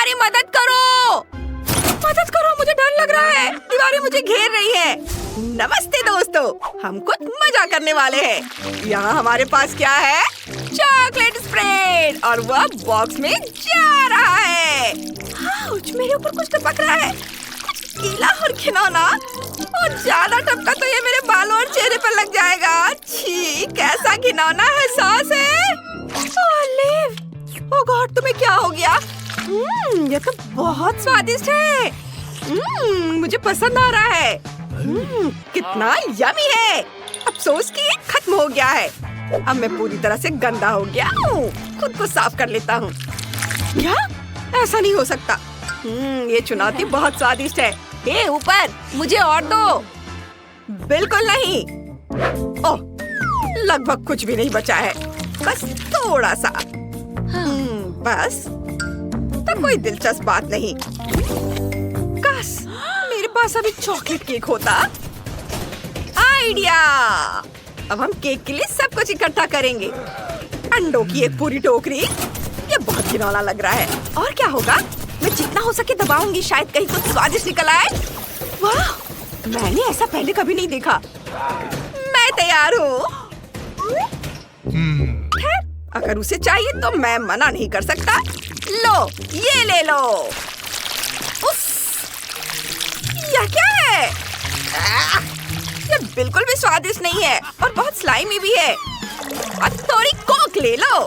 हमारी मदद करो, मदद करो, मुझे डर लग रहा है, दीवारें मुझे घेर रही है। नमस्ते दोस्तों, हम कुछ मजा करने वाले हैं। यहाँ हमारे पास क्या है? चॉकलेट स्प्रेड, और वह बॉक्स में जा रहा है। आउच, मेरे ऊपर कुछ टपक रहा है, कुछ गीला और घिनौना, और ज्यादा टपका तो ये मेरे बालों और चेहरे पर लग जाएगा। छी, कैसा घिनौना एहसास है। ओलिव, ओह गॉड, तुम्हें क्या हो गया? ये तो बहुत स्वादिष्ट है। मुझे पसंद आ रहा है। कितना यमी है। अफसोस कि ये खत्म हो गया है। अब मैं पूरी तरह से गंदा हो गया हूँ। खुद को साफ कर लेता हूँ। क्या? ऐसा नहीं हो सकता। ये चुनौती बहुत स्वादिष्ट है। हे ऊपर, मुझे और दो। बिल्कुल नहीं। ओह, लगभग कुछ भी नहीं बचा है, बस थोड़ा सा। बस तो कोई दिलचस्प बात नहीं। काश मेरे पास अभी चॉकलेट केक होता। आइडिया! अब हम केक के लिए सब कुछ इकट्ठा करेंगे। अंडों की एक पूरी टोकरी। ये बहुत घिनौना लग रहा है। और क्या होगा? मैं जितना हो सके दबाऊंगी, शायद कहीं कुछ स्वादिष्ट निकल आए। वाह, मैंने ऐसा पहले कभी नहीं देखा। मैं तैयार हूँ। अगर उसे चाहिए तो मैं मना नहीं कर सकता। लो, ये ले लो। उफ, यह क्या है? ये बिल्कुल भी स्वादिष्ट नहीं है और बहुत स्लाइमी भी है। अब थोड़ी कोक ले लो।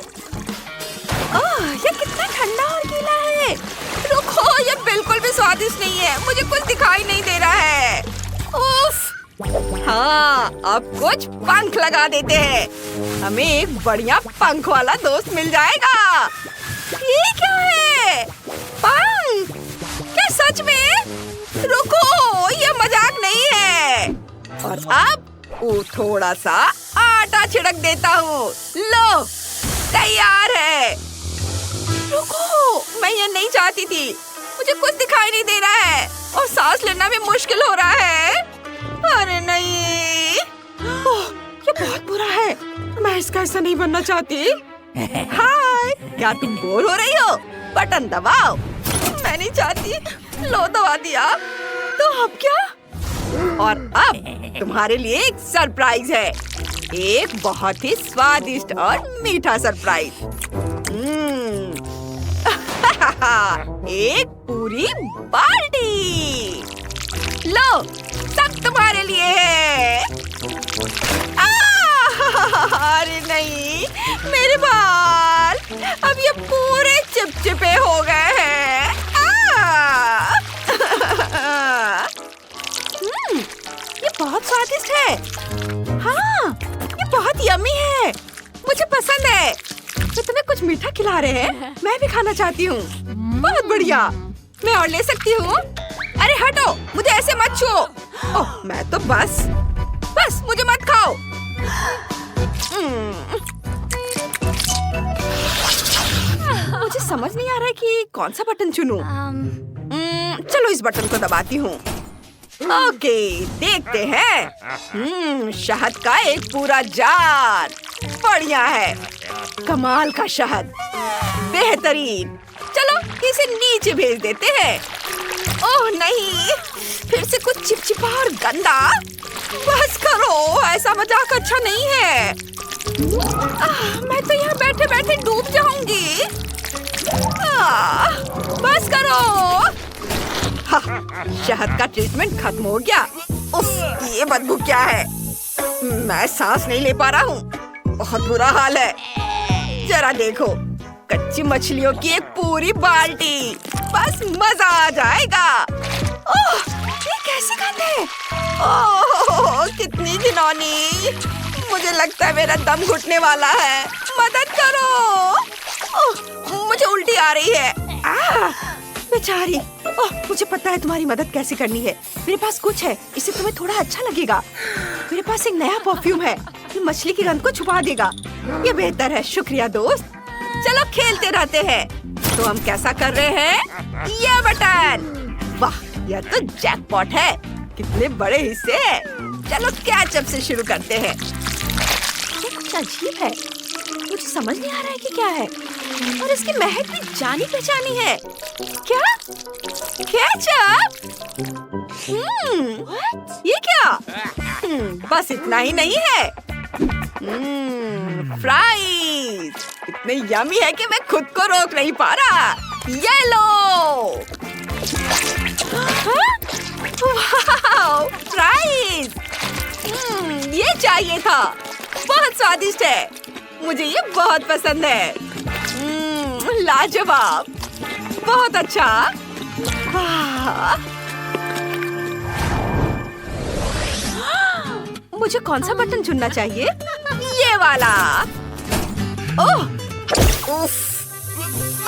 ये कितना ठंडा और गीला है। रुको, ये बिल्कुल भी स्वादिष्ट नहीं है। मुझे कुछ दिखाई नहीं दे रहा है। उफ। हाँ, अब कुछ पंख लगा देते हैं। हमें एक बढ़िया पंख वाला दोस्त मिल जाएगा। ये क्या है? पंख? क्या सच में? रुको, ये मजाक नहीं है। और अब थोड़ा सा आटा छिड़क देता हूँ। लो, तैयार है। रुको, मैं ये नहीं चाहती थी। मुझे कुछ दिखाई नहीं दे रहा है और सांस लेना भी मुश्किल हो रहा है। अरे नहीं, ये बहुत बुरा है। मैं इसका ऐसा नहीं बनना चाहती। हाय, क्या तुम बोर हो रही हो? बटन दबाओ। मैं नहीं चाहती। लो, दबा दिया। तो अब क्या? और अब तुम्हारे लिए एक सरप्राइज है। एक बहुत ही स्वादिष्ट और मीठा सरप्राइज। एक पूरी बाल्टी। लो, सब तुम्हारे लिए है। अरे नहीं, मेरे बाल अब ये पूरे चिपचिपे हो गए हैं। ये बहुत स्वादिष्ट है। हाँ, ये बहुत यम्मी है। मुझे पसंद है। तो तुम्हें कुछ मीठा खिला रहे हैं, मैं भी खाना चाहती हूँ। बहुत बढ़िया, मैं और ले सकती हूँ। अरे हटो, मुझे ऐसे मत छुओ। ओह, मैं तो बस मुझे मत खाओ। मुझे समझ नहीं आ रहा है कि कौन सा बटन चुनूं। चलो इस बटन को दबाती हूँ। ओके, देखते हैं। शहद का एक पूरा जार। बढ़िया है, कमाल का शहद, बेहतरीन। चलो इसे नीचे भेज देते हैं। ओह नहीं, फिर से कुछ चिपचिपा और गंदा। बस करो, ऐसा मजाक अच्छा नहीं है। मैं तो यहाँ बैठे बैठे डूब जाऊंगी। बस करो। शहद का ट्रीटमेंट खत्म हो गया। उफ, ये बदबू क्या है? मैं सांस नहीं ले पा रहा हूँ। बहुत बुरा हाल है। जरा देखो, कच्ची मछलियों की एक पूरी बाल्टी। बस मजा आ जाएगा। ओह, ये कैसी गंध है? ओह, कितनी घिनौनी। मुझे लगता है मेरा दम घुटने वाला है। मदद करो। ओह, मुझे उल्टी आ रही है। बेचारी। ओह, मुझे पता है तुम्हारी मदद कैसे करनी है। मेरे पास कुछ है, इससे तुम्हें थोड़ा अच्छा लगेगा। मेरे पास एक नया परफ्यूम है, ये मछली की गंध को छुपा देगा। ये बेहतर है। शुक्रिया दोस्त। चलो खेलते रहते हैं। तो हम कैसा कर रहे हैं? ये बटन। वाह, यह तो जैकपॉट है। कितने बड़े हिस्से हैं। चलो कैचअप से शुरू करते हैं। ये कुछ अजीब है। मुझे मुझे समझ नहीं आ रहा है कि क्या है। और इसकी महक भी जानी पहचानी है। क्या? केचप? ये क्या? बस इतना ही नहीं है। फ्राइज इतने यमी है कि मैं खुद को रोक नहीं पा रहा। ये लो। Wow, fries. ये चाहिए था। बहुत स्वादिष्ट है। मुझे ये बहुत पसंद है। लाजवाब। बहुत अच्छा। वाह। मुझे कौन सा बटन चुनना चाहिए? ये वाला। ओह, उफ,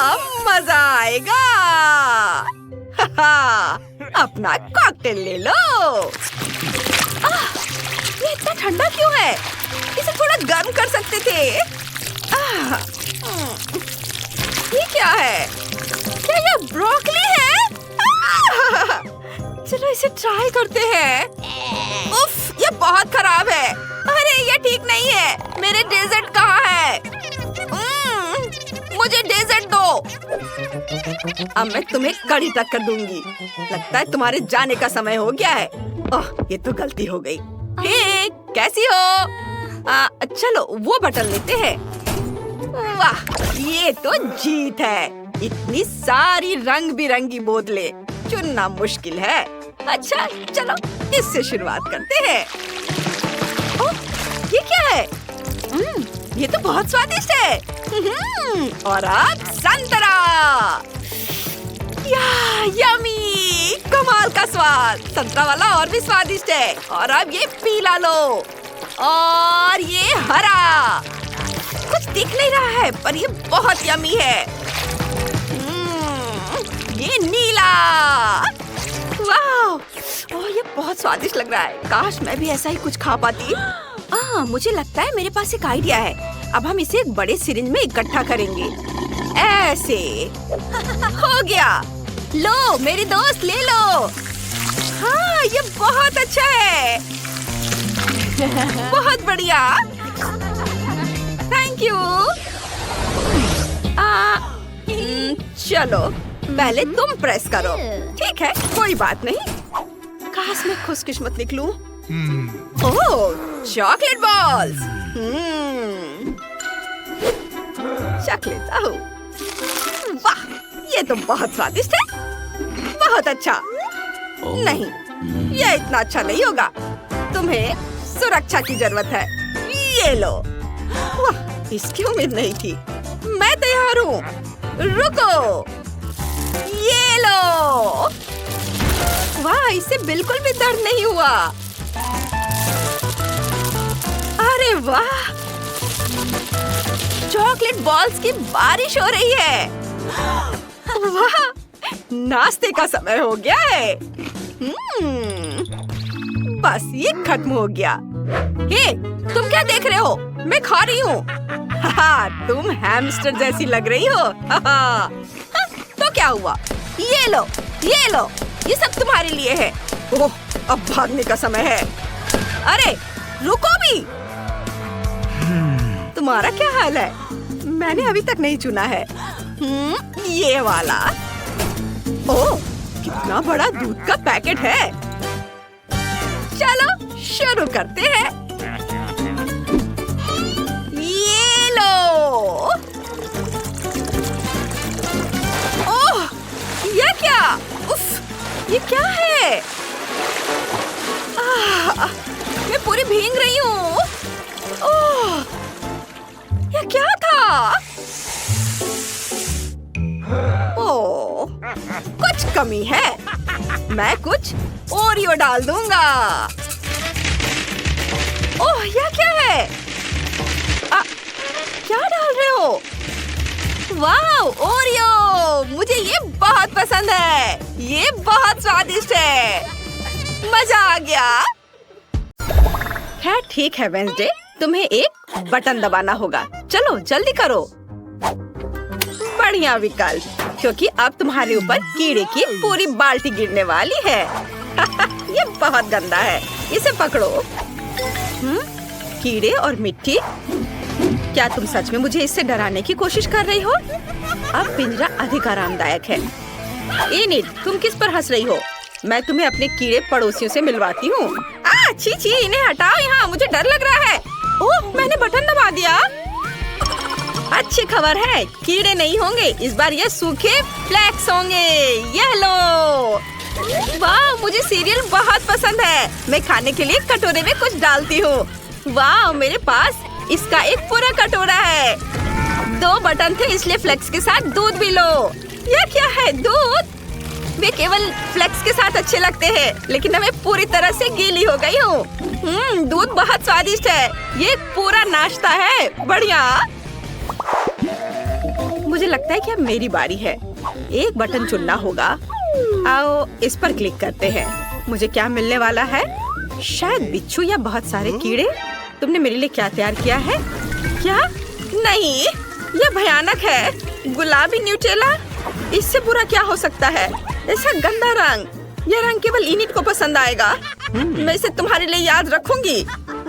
अब मजा आएगा। अपना कॉकटेल ले लो। ये इतना ठंडा क्यों है? इसे थोड़ा गर्म कर सकते थे। ये क्या है? क्या ये ब्रोकली है? चलो इसे ट्राई करते हैं। उफ, ये बहुत खराब है। अरे ये ठीक नहीं है। मेरे डेजर्ट कहाँ है? मुझे डेजर्ट दो। अब मैं तुम्हें कड़ी टक्कर दूंगी। लगता है तुम्हारे जाने का समय हो गया है। ओह, ये तो गलती हो गई। हे, कैसी हो? चलो वो बटन लेते हैं। वाह, ये तो जीत है। इतनी सारी रंग बिरंगी बोतलें चुनना मुश्किल है। अच्छा, चलो इससे शुरुआत करते हैं। ओह, ये क्या है? ये तो बहुत स्वादिष्ट है। और अब संतरा। यमी, कमाल का स्वाद। संतरा वाला और भी स्वादिष्ट है। और अब ये पीला लो। और ये हरा। कुछ दिख नहीं रहा है पर ये बहुत यमी है। ये नीला। वाह, ओह ये बहुत स्वादिष्ट लग रहा है। काश मैं भी ऐसा ही कुछ खा पाती। मुझे लगता है मेरे पास एक आइडिया है। अब हम इसे एक बड़े सिरिंज में इकट्ठा करेंगे। ऐसे। हो गया। लो मेरी दोस्त, ले लो। हाँ, ये बहुत अच्छा है। बहुत बढ़िया। Thank you. चलो पहले तुम प्रेस करो। ठीक है, कोई बात नहीं। काश मैं खुशकिस्मत निकलूं। ओह, चॉकलेट बॉल्स। चख लेता हूँ। वाह, ये तो बहुत स्वादिष्ट है। बहुत अच्छा। नहीं, ये इतना अच्छा नहीं होगा। तुम्हें सुरक्षा की जरूरत है। ये लो। वाह, इसकी उम्मीद नहीं थी। मैं तैयार हूँ। रुको। ये लो। वाह, इससे बिल्कुल भी दर्द नहीं हुआ। अरे वाह, चॉकलेट बॉल्स की बारिश हो रही है। वाह, नाश्ते का समय हो गया है। बस ये खत्म हो गया। हे, तुम क्या देख रहे हो? मैं खा रही हूँ। तुम हैमस्टर जैसी लग रही हो। तो क्या हुआ? ये लो, ये लो, ये सब तुम्हारे लिए है। ओह, अब भागने का समय है। अरे रुको भी। तुम्हारा क्या हाल है? मैंने अभी तक नहीं चुना है। ये वाला। ओह, कितना बड़ा दूध का पैकेट है। चलो शुरू करते हैं। ये लो। ओह, ये क्या? उफ, ये क्या है? मैं पूरी भीग रही हूँ। ओह, ये क्या था? ओह, कुछ कमी है। मैं कुछ ओरियो डाल दूंगा। ओह, यह क्या है? क्या डाल रहे हो? वाह, ओरियो! मुझे ये बहुत पसंद है। ये बहुत स्वादिष्ट है। मजा आ गया। खैर ठीक है वेंसडे, तुम्हें एक बटन दबाना होगा। चलो जल्दी करो। बढ़िया विकल्प, क्योंकि अब तुम्हारे ऊपर कीड़े की पूरी बाल्टी गिरने वाली है। ये बहुत गंदा है। इसे पकड़ो। कीड़े और मिट्टी। क्या तुम सच में मुझे इससे डराने की कोशिश कर रही हो? अब पिंजरा अधिक आरामदायक है। इनिट, तुम किस पर हंस रही हो? मैं तुम्हें अपने कीड़े पड़ोसियों से मिलवाती हूँ। छी छी, इन्हें हटाओ यहाँ, मुझे डर लग रहा है। ओह, मैंने बटन दबा दिया। अच्छी खबर है, कीड़े नहीं होंगे, इस बार ये सूखे फ्लेक्स होंगे। ये लो। वाह, मुझे सीरियल बहुत पसंद है। मैं खाने के लिए कटोरे में कुछ डालती हूँ। वाह, मेरे पास इसका एक पूरा कटोरा है। 2 बटन थे, इसलिए फ्लेक्स के साथ दूध भी लो। यह क्या है? दूध? वे केवल फ्लेक्स के साथ अच्छे लगते हैं, लेकिन अब मैं पूरी तरह से गीली हो गई हूँ। दूध बहुत स्वादिष्ट है। ये एक पूरा नाश्ता है। बढ़िया। मुझे लगता है कि अब मेरी बारी है। एक बटन चुनना होगा। आओ, इस पर क्लिक करते हैं। मुझे क्या मिलने वाला है? शायद बिच्छू या बहुत सारे कीड़े। तुमने मेरे लिए क्या तैयार किया है? क्या? नहीं, यह भयानक है। गुलाबी न्यूटेला? इससे बुरा क्या हो सकता है? ऐसा गंदा रंग। यह रंग केवल इनिट को पसंद आएगा। मैं इसे तुम्हारे लिए याद रखूंगी।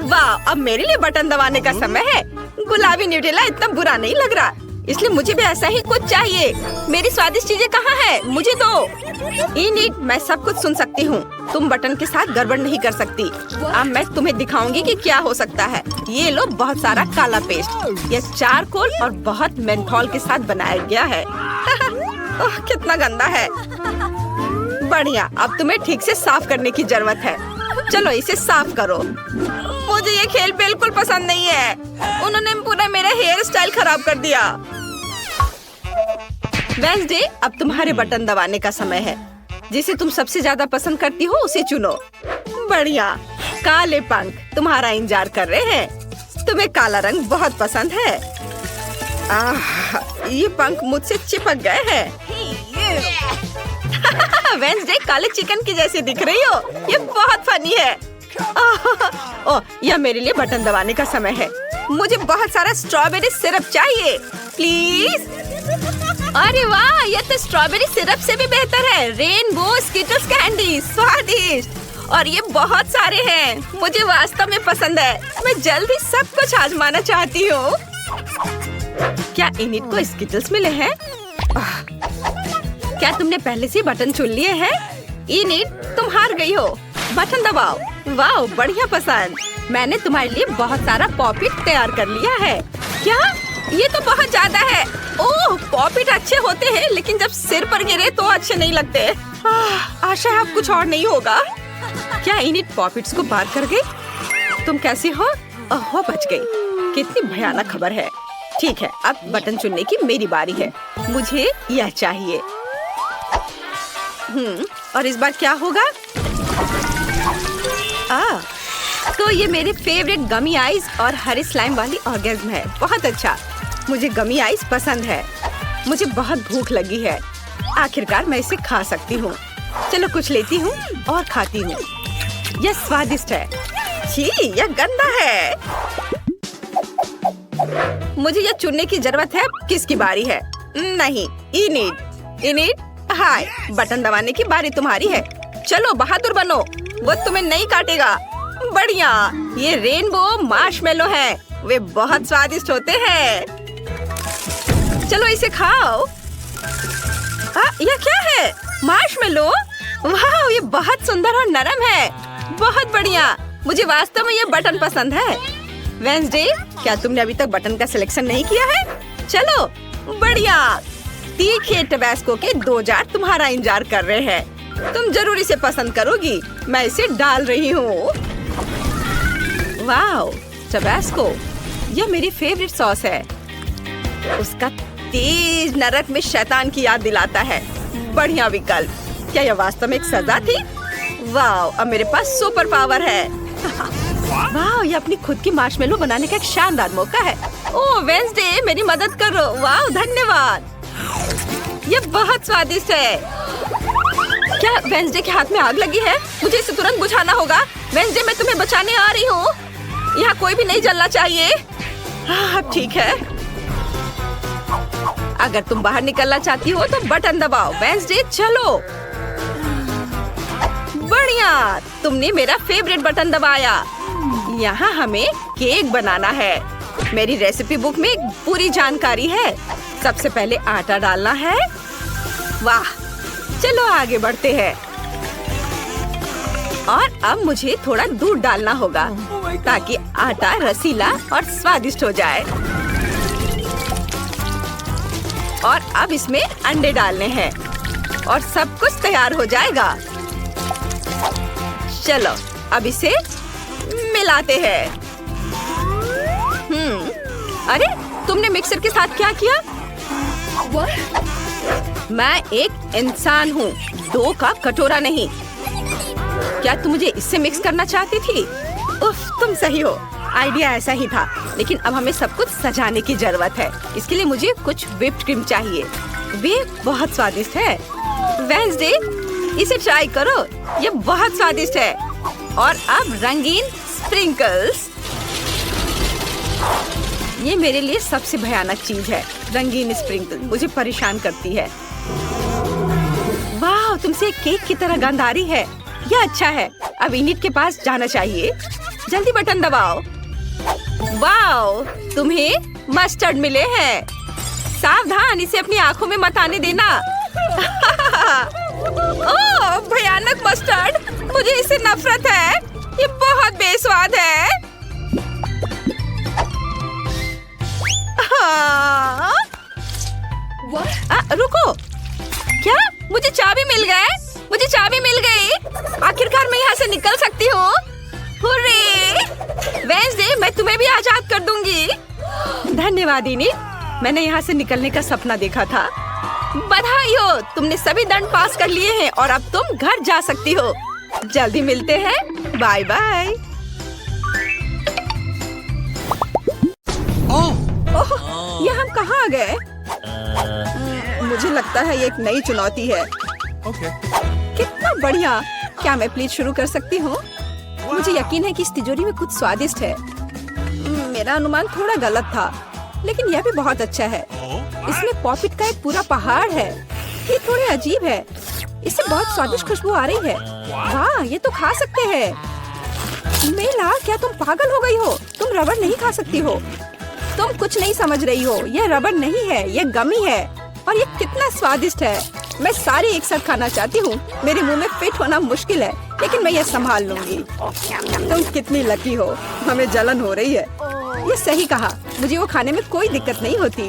वाह, अब मेरे लिए बटन दबाने का समय है। गुलाबी न्यूटेला इतना बुरा नहीं लग रहा, इसलिए मुझे भी ऐसा ही कुछ चाहिए। मेरी स्वादिष्ट चीजें कहाँ है? मुझे दो। इनिट, मैं सब कुछ सुन सकती हूँ। तुम बटन के साथ गड़बड़ नहीं कर सकती। अब मैं तुम्हें दिखाऊंगी कि क्या हो सकता है। ये लो, बहुत सारा काला पेस्ट। ये चारकोल और बहुत मेंथोल के साथ बनाया गया है। ओह, कितना गंदा है। बढ़िया, अब तुम्हें ठीक से साफ करने की जरूरत है। चलो इसे साफ करो। मुझे ये खेल बिल्कुल पसंद नहीं है। उन्होंने पूरा मेरा हेयर स्टाइल खराब कर दिया। वेडनेसडे, अब तुम्हारे बटन दबाने का समय है। जिसे तुम सबसे ज्यादा पसंद करती हो उसे चुनो। बढ़िया। काले पंख तुम्हारा इंतजार कर रहे हैं। तुम्हें काला रंग बहुत पसंद है। ये पंख मुझसे चिपक गए हैं। वेडनेसडे, काले चिकन की जैसी दिख रही हो। ये बहुत फनी है। ओह, यह मेरे लिए बटन दबाने का समय है। मुझे बहुत सारा स्ट्रॉबेरी सिरप चाहिए, प्लीज। अरे वाह, यह तो स्ट्रॉबेरी सिरप से भी बेहतर है। रेनबो स्किटल्स कैंडी, स्वादिष्ट। और ये बहुत सारे हैं। मुझे वास्तव में पसंद है। मैं जल्दी सब कुछ आजमाना चाहती हूँ। क्या इनिट को स्किटल्स मिले हैं? क्या तुमने पहले से बटन चुन लिए हैं? इनिट, तुम हार गई हो। बटन दबाओ। वाह, बढ़िया पसंद। मैंने तुम्हारे लिए बहुत सारा पॉपिट तैयार कर लिया है। क्या? ये तो बहुत ज्यादा है। ओह, पॉपिट अच्छे होते हैं, लेकिन जब सिर पर गिरे तो अच्छे नहीं लगते। आशा है अब कुछ और नहीं होगा। क्या इनिट पॉपिट्स को पार कर गई? तुम कैसी हो? ओह, बच गई। कितनी भयानक खबर है। ठीक है, अब बटन चुनने की मेरी बारी है। मुझे यह चाहिए। और इस बार क्या होगा? तो ये मेरे फेवरेट गमी आइस और हरे स्लाइम वाली ऑर्गेज्म है। बहुत अच्छा। मुझे गमी आइस पसंद है। मुझे बहुत भूख लगी है। आखिरकार मैं इसे खा सकती हूँ। चलो कुछ लेती हूँ और खाती हूँ। यह स्वादिष्ट है। छी, यह गंदा है। मुझे यह चुनने की जरूरत है। किसकी बारी है? नहीं, इनिट। इनिट, हाय, बटन दबाने की बारी तुम्हारी है। चलो बहादुर बनो, वो तुम्हें नहीं काटेगा। बढ़िया। ये रेनबो मार्शमेलो है। वे बहुत स्वादिष्ट होते हैं। चलो इसे खाओ। यह क्या है? मार्शमेलो? वाह, ये बहुत सुंदर और नरम है। बहुत बढ़िया। मुझे वास्तव में ये बटन पसंद है। वेडनेसडे, क्या तुमने अभी तक बटन का सिलेक्शन नहीं किया है? चलो, बढ़िया। तीखे टबैस्को के 2 जार तुम्हारा इंतजार कर रहे हैं। तुम जरूर इसे पसंद करोगी। मैं इसे डाल रही हूँ। वाह, टबैस्को, यह मेरी फेवरेट सॉस है। उसका तेज नरक में शैतान की याद दिलाता है। बढ़िया विकल्प। क्या यह वास्तव में एक सजा थी? वाह, अब मेरे पास सुपर पावर है। वाह, ये अपनी खुद की मार्शमेलो बनाने का एक शानदार मौका है। ओह वेडनेसडे, मेरी मदद करो। वाह, धन्यवाद। ये बहुत स्वादिष्ट है। क्या वेडनेसडे के हाथ में आग लगी है? मुझे इसे तुरंत बुझाना होगा। वेडनेसडे, मैं तुम्हें बचाने आ रही हूँ। यहाँ कोई भी नहीं जलना चाहिए। अब ठीक है। अगर तुम बाहर निकलना चाहती हो तो बटन दबाओ। वेडनेसडे, चलो। बढ़िया, तुमने मेरा फेवरेट बटन दबाया। यहाँ हमें केक बनाना है। मेरी रेसिपी बुक में पूरी जानकारी है। सबसे पहले आटा डालना है। वाह, चलो आगे बढ़ते हैं। और अब मुझे थोड़ा दूध डालना होगा ताकि आटा रसीला और स्वादिष्ट हो जाए। और अब इसमें अंडे डालने हैं और सब कुछ तैयार हो जाएगा। चलो अब इसे मिलाते हैं। अरे तुमने मिक्सर के साथ क्या किया? मैं एक इंसान हूँ, डो का कटोरा नहीं। क्या तुम मुझे इससे मिक्स करना चाहती थी? उफ, तुम सही हो, आइडिया ऐसा ही था। लेकिन अब हमें सब कुछ सजाने की जरूरत है। इसके लिए मुझे कुछ व्हिप्ड क्रीम चाहिए। वे बहुत स्वादिष्ट है। वेडनेसडे, इसे ट्राई करो, ये बहुत स्वादिष्ट है। और अब रंगीन स्प्रिंकल्स। ये मेरे लिए सबसे भयानक चीज है। रंगीन स्प्रिंकल मुझे परेशान करती है। वाह, तुमसे केक की तरह गंध आ रही है। यह अच्छा है। अब इनिट के पास जाना चाहिए। जल्दी बटन दबाओ। वाह, तुम्हें मस्टर्ड मिले हैं। सावधान, इसे अपनी आंखों में मत आने देना। ओह, भयानक मस्टर्ड, मुझे इससे नफरत है। ये बहुत बेस्वाद है। रुको, क्या मुझे चाबी मिल गए? मुझे चाबी मिल गई। आखिरकार मैं यहाँ से निकल सकती हूँ। हुर्रे! वेडनेसडे, मैं तुम्हें भी आजाद कर दूंगी। धन्यवाद इनिट, मैंने यहाँ से निकलने का सपना देखा था। बधाई हो, तुमने सभी दंड पास कर लिए हैं और अब तुम घर जा सकती हो। जल्दी मिलते हैं। Bye bye. ओह, ये हम कहाँ आ गए? मुझे लगता है ये एक नई चुनौती है। कितना बढ़िया। क्या मैं प्लीज शुरू कर सकती हूँ? मुझे यकीन है कि इस तिजोरी में कुछ स्वादिष्ट है। मेरा अनुमान थोड़ा गलत था, लेकिन यह भी बहुत अच्छा है। इसमें पॉपिट का एक पूरा पहाड़ है। ये थोड़े अजीब है। इससे बहुत स्वादिष्ट खुशबू आ रही है। वाह, ये तो खा सकते हैं। मेला, क्या तुम पागल हो गई हो? तुम रबर नहीं खा सकती हो। तुम कुछ नहीं समझ रही हो। यह रबर नहीं है, यह गमी है। और ये कितना स्वादिष्ट है। मैं सारे एक साथ खाना चाहती हूँ। मेरे मुंह में फिट होना मुश्किल है, लेकिन मैं ये संभाल लूंगी। तुम कितनी लकी हो। हमें जलन हो रही है। ये सही कहा, मुझे वो खाने में कोई दिक्कत नहीं होती।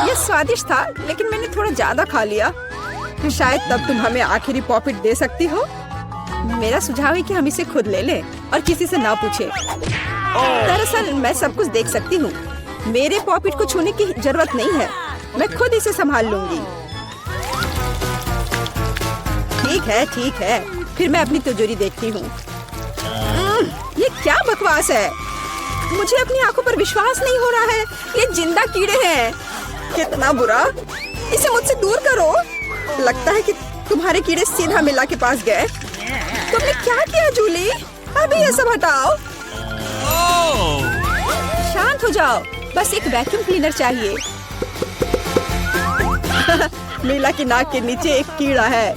ये स्वादिष्ट था, लेकिन मैंने थोड़ा ज्यादा खा लिया। शायद तब तुम हमें आखिरी पॉपिट दे सकती हो। मेरा सुझाव है कि हम इसे खुद ले लें और किसी से ना पूछे। दरअसल मैं सब कुछ देख सकती हूँ। मेरे पॉपिट को छूने की जरूरत नहीं है। मैं खुद इसे संभाल लूंगी। ठीक है। फिर मैं अपनी तिजोरी देखती हूँ। ये क्या बकवास है? मुझे अपनी आंखों पर विश्वास नहीं हो रहा है। ये जिंदा कीड़े हैं। कितना बुरा। इसे मुझसे दूर करो। लगता है कि तुम्हारे कीड़े सीधा मिला के पास गए। तुमने क्या किया जूली? अभी ये सब हटाओ। शांत हो जाओ। बस एक वैक्यूम क्लीनर चाहिए। मीला की नाक के नीचे एक कीड़ा है,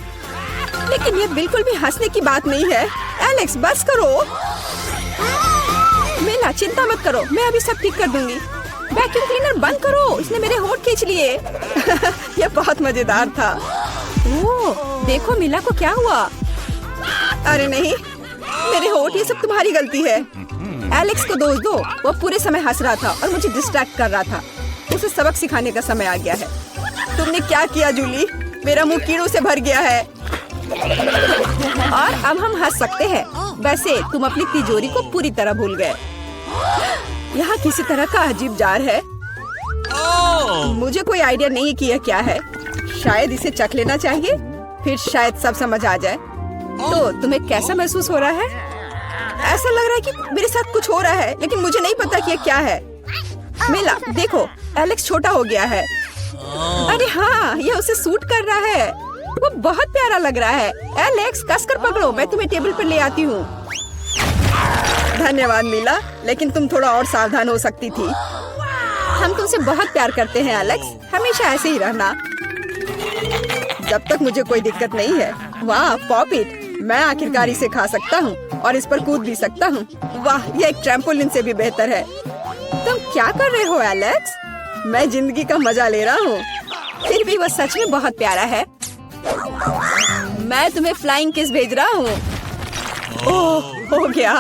लेकिन ये बिल्कुल भी हंसने की बात नहीं है। एलेक्स, बस करो। मीला, चिंता मत करो, मैं अभी सब ठीक कर दूंगी। वैक्यूम क्लीनर बंद करो, इसने मेरे होंठ खींच लिए। यह बहुत मजेदार था। ओह, देखो मीला को क्या हुआ। अरे नहीं, मेरे होंठ, ये सब तुम्हारी गलती है। एलेक्स को दोष दो। वो पूरे समय हंस रहा था और मुझे डिस्ट्रैक्ट कर रहा था। उसे सबक सिखाने का समय आ गया है। तुमने क्या किया जूली? मेरा मुंह कीड़ों से भर गया है। और अब हम हंस सकते हैं। वैसे तुम अपनी तिजोरी को पूरी तरह भूल गए। यहाँ किसी तरह का अजीब जार है। मुझे कोई आइडिया नहीं कि यह क्या है। शायद इसे चख लेना चाहिए, फिर शायद सब समझ आ जाए। तो तुम्हें कैसा महसूस हो रहा है? ऐसा लग रहा है कि मेरे साथ कुछ हो रहा है, लेकिन मुझे नहीं पता कि यह क्या है। मिला, देखो, एलेक्स छोटा हो गया है। अरे हाँ, यह उसे सूट कर रहा है। वो बहुत प्यारा लग रहा है। एलेक्स, कसकर पकड़ो, मैं तुम्हें टेबल पर ले आती हूँ। धन्यवाद मीला, लेकिन तुम थोड़ा और सावधान हो सकती थी। हम तुमसे बहुत प्यार करते हैं एलेक्स, हमेशा ऐसे ही रहना। जब तक मुझे कोई दिक्कत नहीं है। वाह, पॉपिट, मैं आखिरकार इसे खा सकता हूँ और इस पर कूद भी सकता हूँ। वाह, यह एक ट्रैम्पोलिन से भी बेहतर है। तुम क्या कर रहे हो एलेक्स? मैं जिंदगी का मजा ले रहा हूँ। फिर भी वो सच में बहुत प्यारा है। मैं तुम्हें फ्लाइंग किस भेज रहा हूँ। ओह, हो गया।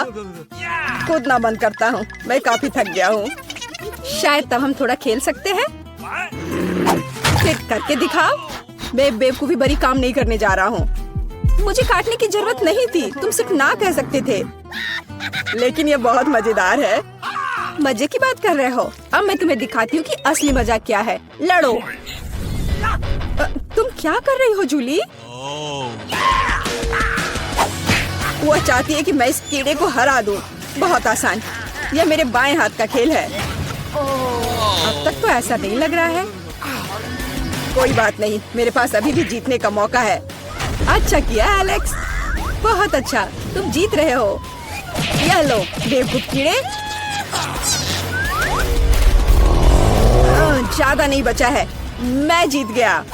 कूदना बंद करता हूँ, मैं काफी थक गया हूँ। शायद तब हम थोड़ा खेल सकते हैं। फिर करके दिखाओ। मैं बेवकूफी भरी काम नहीं करने जा रहा हूँ। मुझे काटने की जरूरत नहीं थी, तुम सिर्फ ना कह सकते थे। लेकिन ये बहुत मजेदार है। मजे की बात कर रहे हो? अब मैं तुम्हें दिखाती हूँ कि असली मजा क्या है। लड़ो। तुम क्या कर रही हो जूली? वो चाहती है कि मैं इस कीड़े को हरा दूं। बहुत आसान। यह मेरे बाएं हाथ का खेल है। अब तक तो ऐसा नहीं लग रहा है। कोई बात नहीं, मेरे पास अभी भी जीतने का मौका है। अच्छा किया एलेक्स, बहुत अच्छा। तुम जीत रहे हो। यह लो बेवकूफ कीड़े। ज्यादा नहीं बचा है, मैं जीत गया।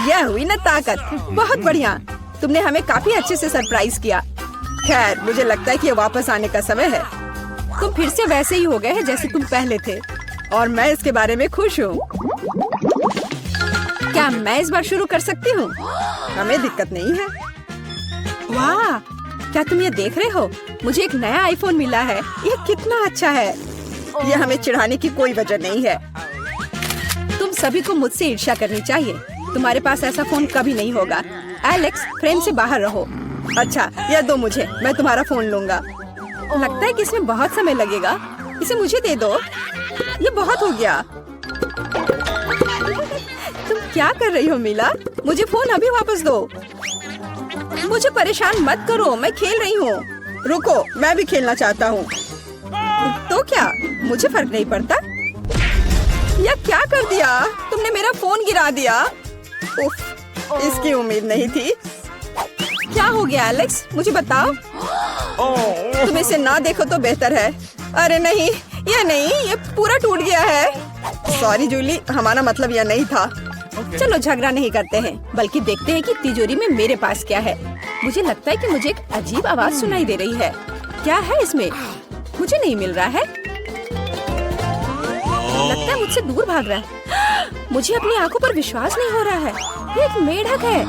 यह हुई ना ताकत। बहुत बढ़िया, तुमने हमें काफी अच्छे से सरप्राइज किया। खैर, मुझे लगता है कि ये वापस आने का समय है। तुम फिर से वैसे ही हो गए हैं जैसे तुम पहले थे, और मैं इसके बारे में खुश हूँ। क्या मैं इस बार शुरू कर सकती हूँ? हमें दिक्कत नहीं है। वाह, क्या तुम ये देख रहे हो? मुझे एक नया आईफोन मिला है। यह कितना अच्छा है। यह हमें चिढ़ाने की कोई वजह नहीं है। तुम सभी को मुझसे ईर्ष्या करनी चाहिए। तुम्हारे पास ऐसा फोन कभी नहीं होगा। एलेक्स, फ्रेम से बाहर रहो। अच्छा, यह दो मुझे, मैं तुम्हारा फोन लूंगा। लगता है कि इसमें बहुत समय लगेगा। इसे मुझे दे दो। ये बहुत हो गया। तुम क्या कर रही हो मीला? मुझे फोन अभी वापस दो। मुझे परेशान मत करो, मैं खेल रही हूँ। रुको, मैं भी खेलना चाहता हूँ। तो क्या, मुझे फर्क नहीं पड़ता। यह क्या कर दिया तुमने? मेरा फोन गिरा दिया। उफ, इसकी उम्मीद नहीं थी। क्या हो गया एलेक्स, मुझे बताओ। तुम इसे ना देखो तो बेहतर है। अरे नहीं, यह नहीं, ये पूरा टूट गया है। सॉरी जूली, हमारा मतलब यह नहीं था। चलो झगड़ा नहीं करते हैं, बल्कि देखते हैं कि तिजोरी में मेरे पास क्या है। मुझे लगता है कि मुझे एक अजीब आवाज सुनाई दे रही है। क्या है इसमें? मुझे नहीं मिल रहा है। लगता है मुझसे दूर भाग रहा है। मुझे अपनी आंखों पर विश्वास नहीं हो रहा है। ये एक मेढक है।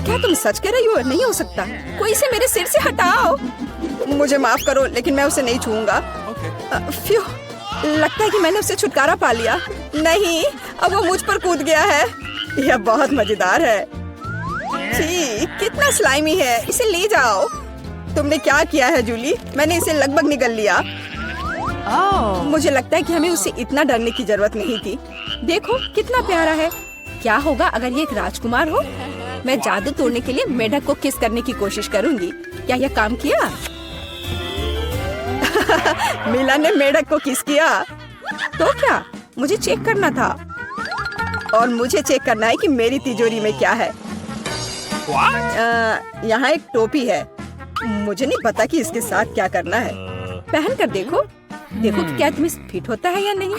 क्या तुम सच कह रही हो? नहीं हो सकता। कोई इसे मेरे सिर से हटाओ। मुझे माफ करो, लेकिन मैं उसे नहीं छूऊंगा। फ्यू, लगता है कि मैंने उससे छुटकारा पा लिया। नहीं, अब वो मुझ पर कूद गया है। यह बहुत मजेदार है। छी, कितना स्लाइमी है। इसे ले जाओ। तुमने क्या किया है जूली? मैंने इसे लगभग निगल लिया। मुझे लगता है कि हमें उससे इतना डरने की जरूरत नहीं थी। देखो कितना प्यारा है। क्या होगा अगर ये एक राजकुमार हो? मैं जादू तोड़ने के लिए मेढक को किस करने की कोशिश करूंगी। क्या यह काम किया? मीला ने मेढक को किस किया। तो क्या, मुझे चेक करना था। और मुझे चेक करना है कि मेरी तिजोरी में क्या है। यहाँ एक टोपी है। मुझे नहीं पता कि इसके साथ क्या करना है। पहन कर देखो। देखो कि क्या तुम्हें फिट होता है या नहीं।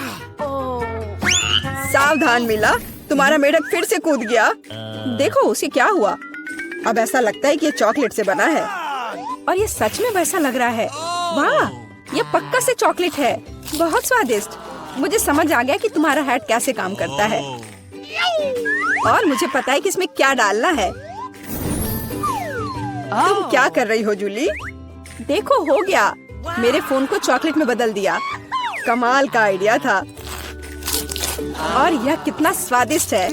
सावधान मीला, तुम्हारा मेढक फिर से कूद गया। देखो उसे क्या हुआ। अब ऐसा लगता है कि ये चॉकलेट से बना है, और ये सच में वैसा लग रहा है। वाह, ये पक्का से चॉकलेट है। बहुत स्वादिष्ट। मुझे समझ आ गया कि तुम्हारा हैट कैसे काम करता है, और मुझे पता है कि इसमें क्या डालना है। तुम क्या कर रही हो जूली? देखो, हो गया। मेरे फोन को चॉकलेट में बदल दिया। कमाल का आइडिया था। और यह कितना स्वादिष्ट है।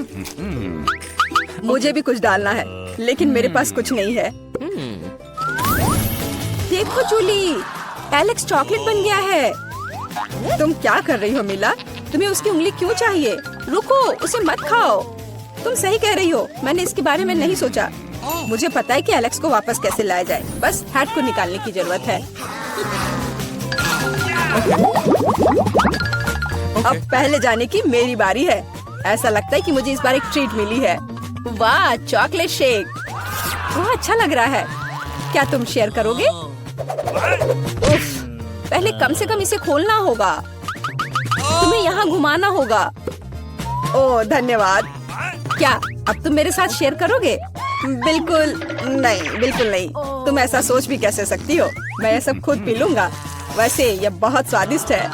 मुझे भी कुछ डालना है, लेकिन मेरे पास कुछ नहीं है। देखो जूली, एलेक्स चॉकलेट बन गया है। तुम क्या कर रही हो मीला? तुम्हें उसकी उंगली क्यों चाहिए? रुको, उसे मत खाओ। तुम सही कह रही हो, मैंने इसके बारे में नहीं सोचा। मुझे पता है कि एलेक्स को वापस कैसे लाया जाए। बस हैट को निकालने की जरूरत है। अब पहले जाने की मेरी बारी है। ऐसा लगता है कि मुझे इस बार एक ट्रीट मिली है। वाह, चॉकलेट शेक। वह अच्छा लग रहा है। क्या तुम शेयर करोगे? उफ, पहले कम से कम इसे खोलना होगा। तुम्हें यहाँ घुमाना होगा। ओह धन्यवाद। क्या अब तुम मेरे साथ शेयर करोगे? बिल्कुल नहीं, बिल्कुल नहीं। तुम ऐसा सोच भी कैसे सकती हो? मैं ये सब खुद पी लूंगा। वैसे ये बहुत स्वादिष्ट है।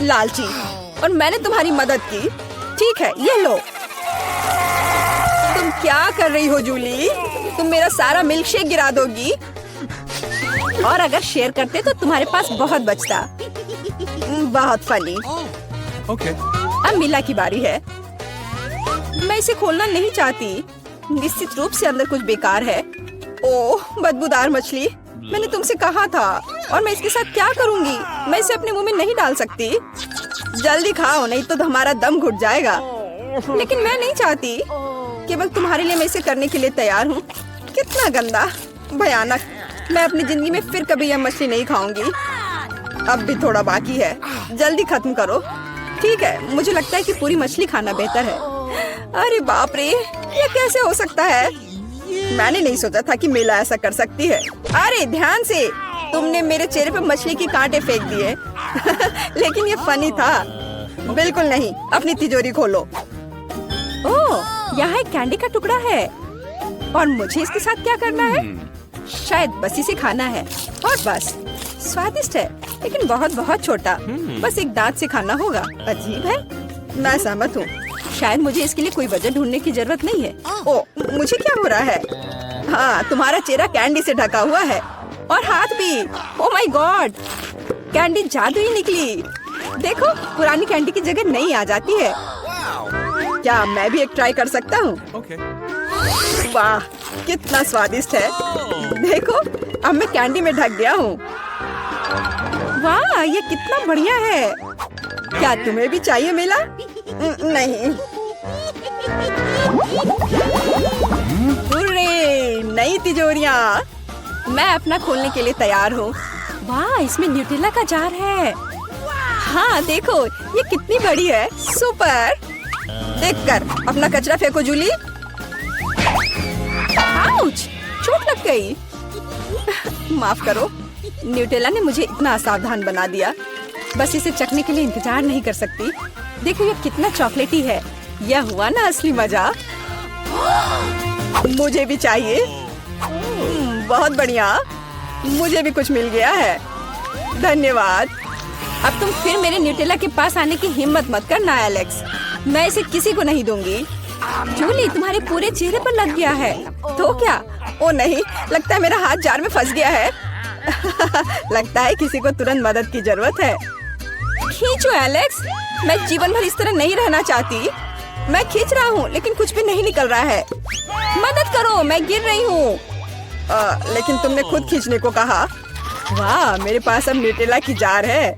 लालची, और मैंने तुम्हारी मदद की। ठीक है, ये लो। तुम क्या कर रही हो जूली? तुम मेरा सारा मिल्क शेक गिरा दोगी। और अगर शेयर करते तो तुम्हारे पास बहुत बचता। बहुत फनी। Okay. अब मिला की बारी है। मैं इसे खोलना नहीं चाहती। निश्चित रूप से अंदर कुछ बेकार है। ओह, बदबूदार मछली। मैंने तुमसे कहा था। और मैं इसके साथ क्या करूंगी? मैं इसे अपने मुंह में नहीं डाल सकती। जल्दी खाओ, नहीं तो हमारा दम घुट जाएगा। लेकिन मैं नहीं चाहती। केवल तुम्हारे लिए मैं इसे करने के लिए तैयार हूँ। कितना गंदा, भयानक। मैं अपनी जिंदगी में फिर कभी यह मछली नहीं खाऊंगी। अब भी थोड़ा बाकी है। जल्दी खत्म करो। ठीक है, मुझे लगता है कि पूरी मछली खाना बेहतर है। अरे बाप रे, ये कैसे हो सकता है? मैंने नहीं सोचा था कि मेला ऐसा कर सकती है। अरे ध्यान से, तुमने मेरे चेहरे पे मछली के कांटे फेंक दिए। लेकिन ये फनी था। बिल्कुल नहीं। अपनी तिजोरी खोलो। ओह, यहाँ एक कैंडी का टुकड़ा है। और मुझे इसके साथ क्या करना है? शायद बस इसे खाना है। और बस। स्वादिष्ट है, लेकिन बहुत बहुत छोटा। बस एक दांत से खाना होगा। अजीब है। मैं सहमत हूँ। शायद मुझे इसके लिए कोई वजह ढूंढने की जरूरत नहीं है। ओह, मुझे क्या हो रहा है? हाँ, तुम्हारा चेहरा कैंडी से ढका हुआ है। और हाथ भी। ओह माय गॉड, कैंडी जादुई निकली। देखो, पुरानी कैंडी की जगह नई आ जाती है। क्या मैं भी एक ट्राई कर सकता हूँ? Okay. वाह, कितना स्वादिष्ट है। देखो, अब मैं कैंडी में ढक गया हूँ। वाह, ये कितना बढ़िया है। क्या तुम्हें भी चाहिए मिला? नहीं। हुर्रे, नई तिजोरियाँ। मैं अपना खोलने के लिए तैयार हूँ। वाह, इसमें न्यूटेला का जार है। हाँ देखो, ये कितनी बड़ी है। सुपर। देखकर अपना कचरा फेंको जूली। आउच, चोट लग गई। माफ करो, न्यूटेला ने मुझे इतना असावधान बना दिया। बस इसे चखने के लिए इंतजार नहीं कर सकती। देखो, ये कितना चॉकलेटी है। यह हुआ ना असली मजा। मुझे भी चाहिए। बहुत बढ़िया, मुझे भी कुछ मिल गया है। धन्यवाद। अब तुम फिर मेरे न्यूटेला के पास आने की हिम्मत मत करना एलेक्स। मैं इसे किसी को नहीं दूंगी। जूली, तुम्हारे पूरे चेहरे पर लग गया है। तो क्या? ओ नहीं, लगता है मेरा हाथ जार में फंस गया है। लगता है किसी को तुरंत मदद की जरूरत है। खींचो एलेक्स, मैं जीवन भर इस तरह नहीं रहना चाहती। मैं खींच रहा हूँ, लेकिन कुछ भी नहीं निकल रहा है। मदद करो, मैं गिर रही हूँ। लेकिन तुमने खुद खींचने को कहा। वाह, मेरे पास अब न्यूटेला की जार है।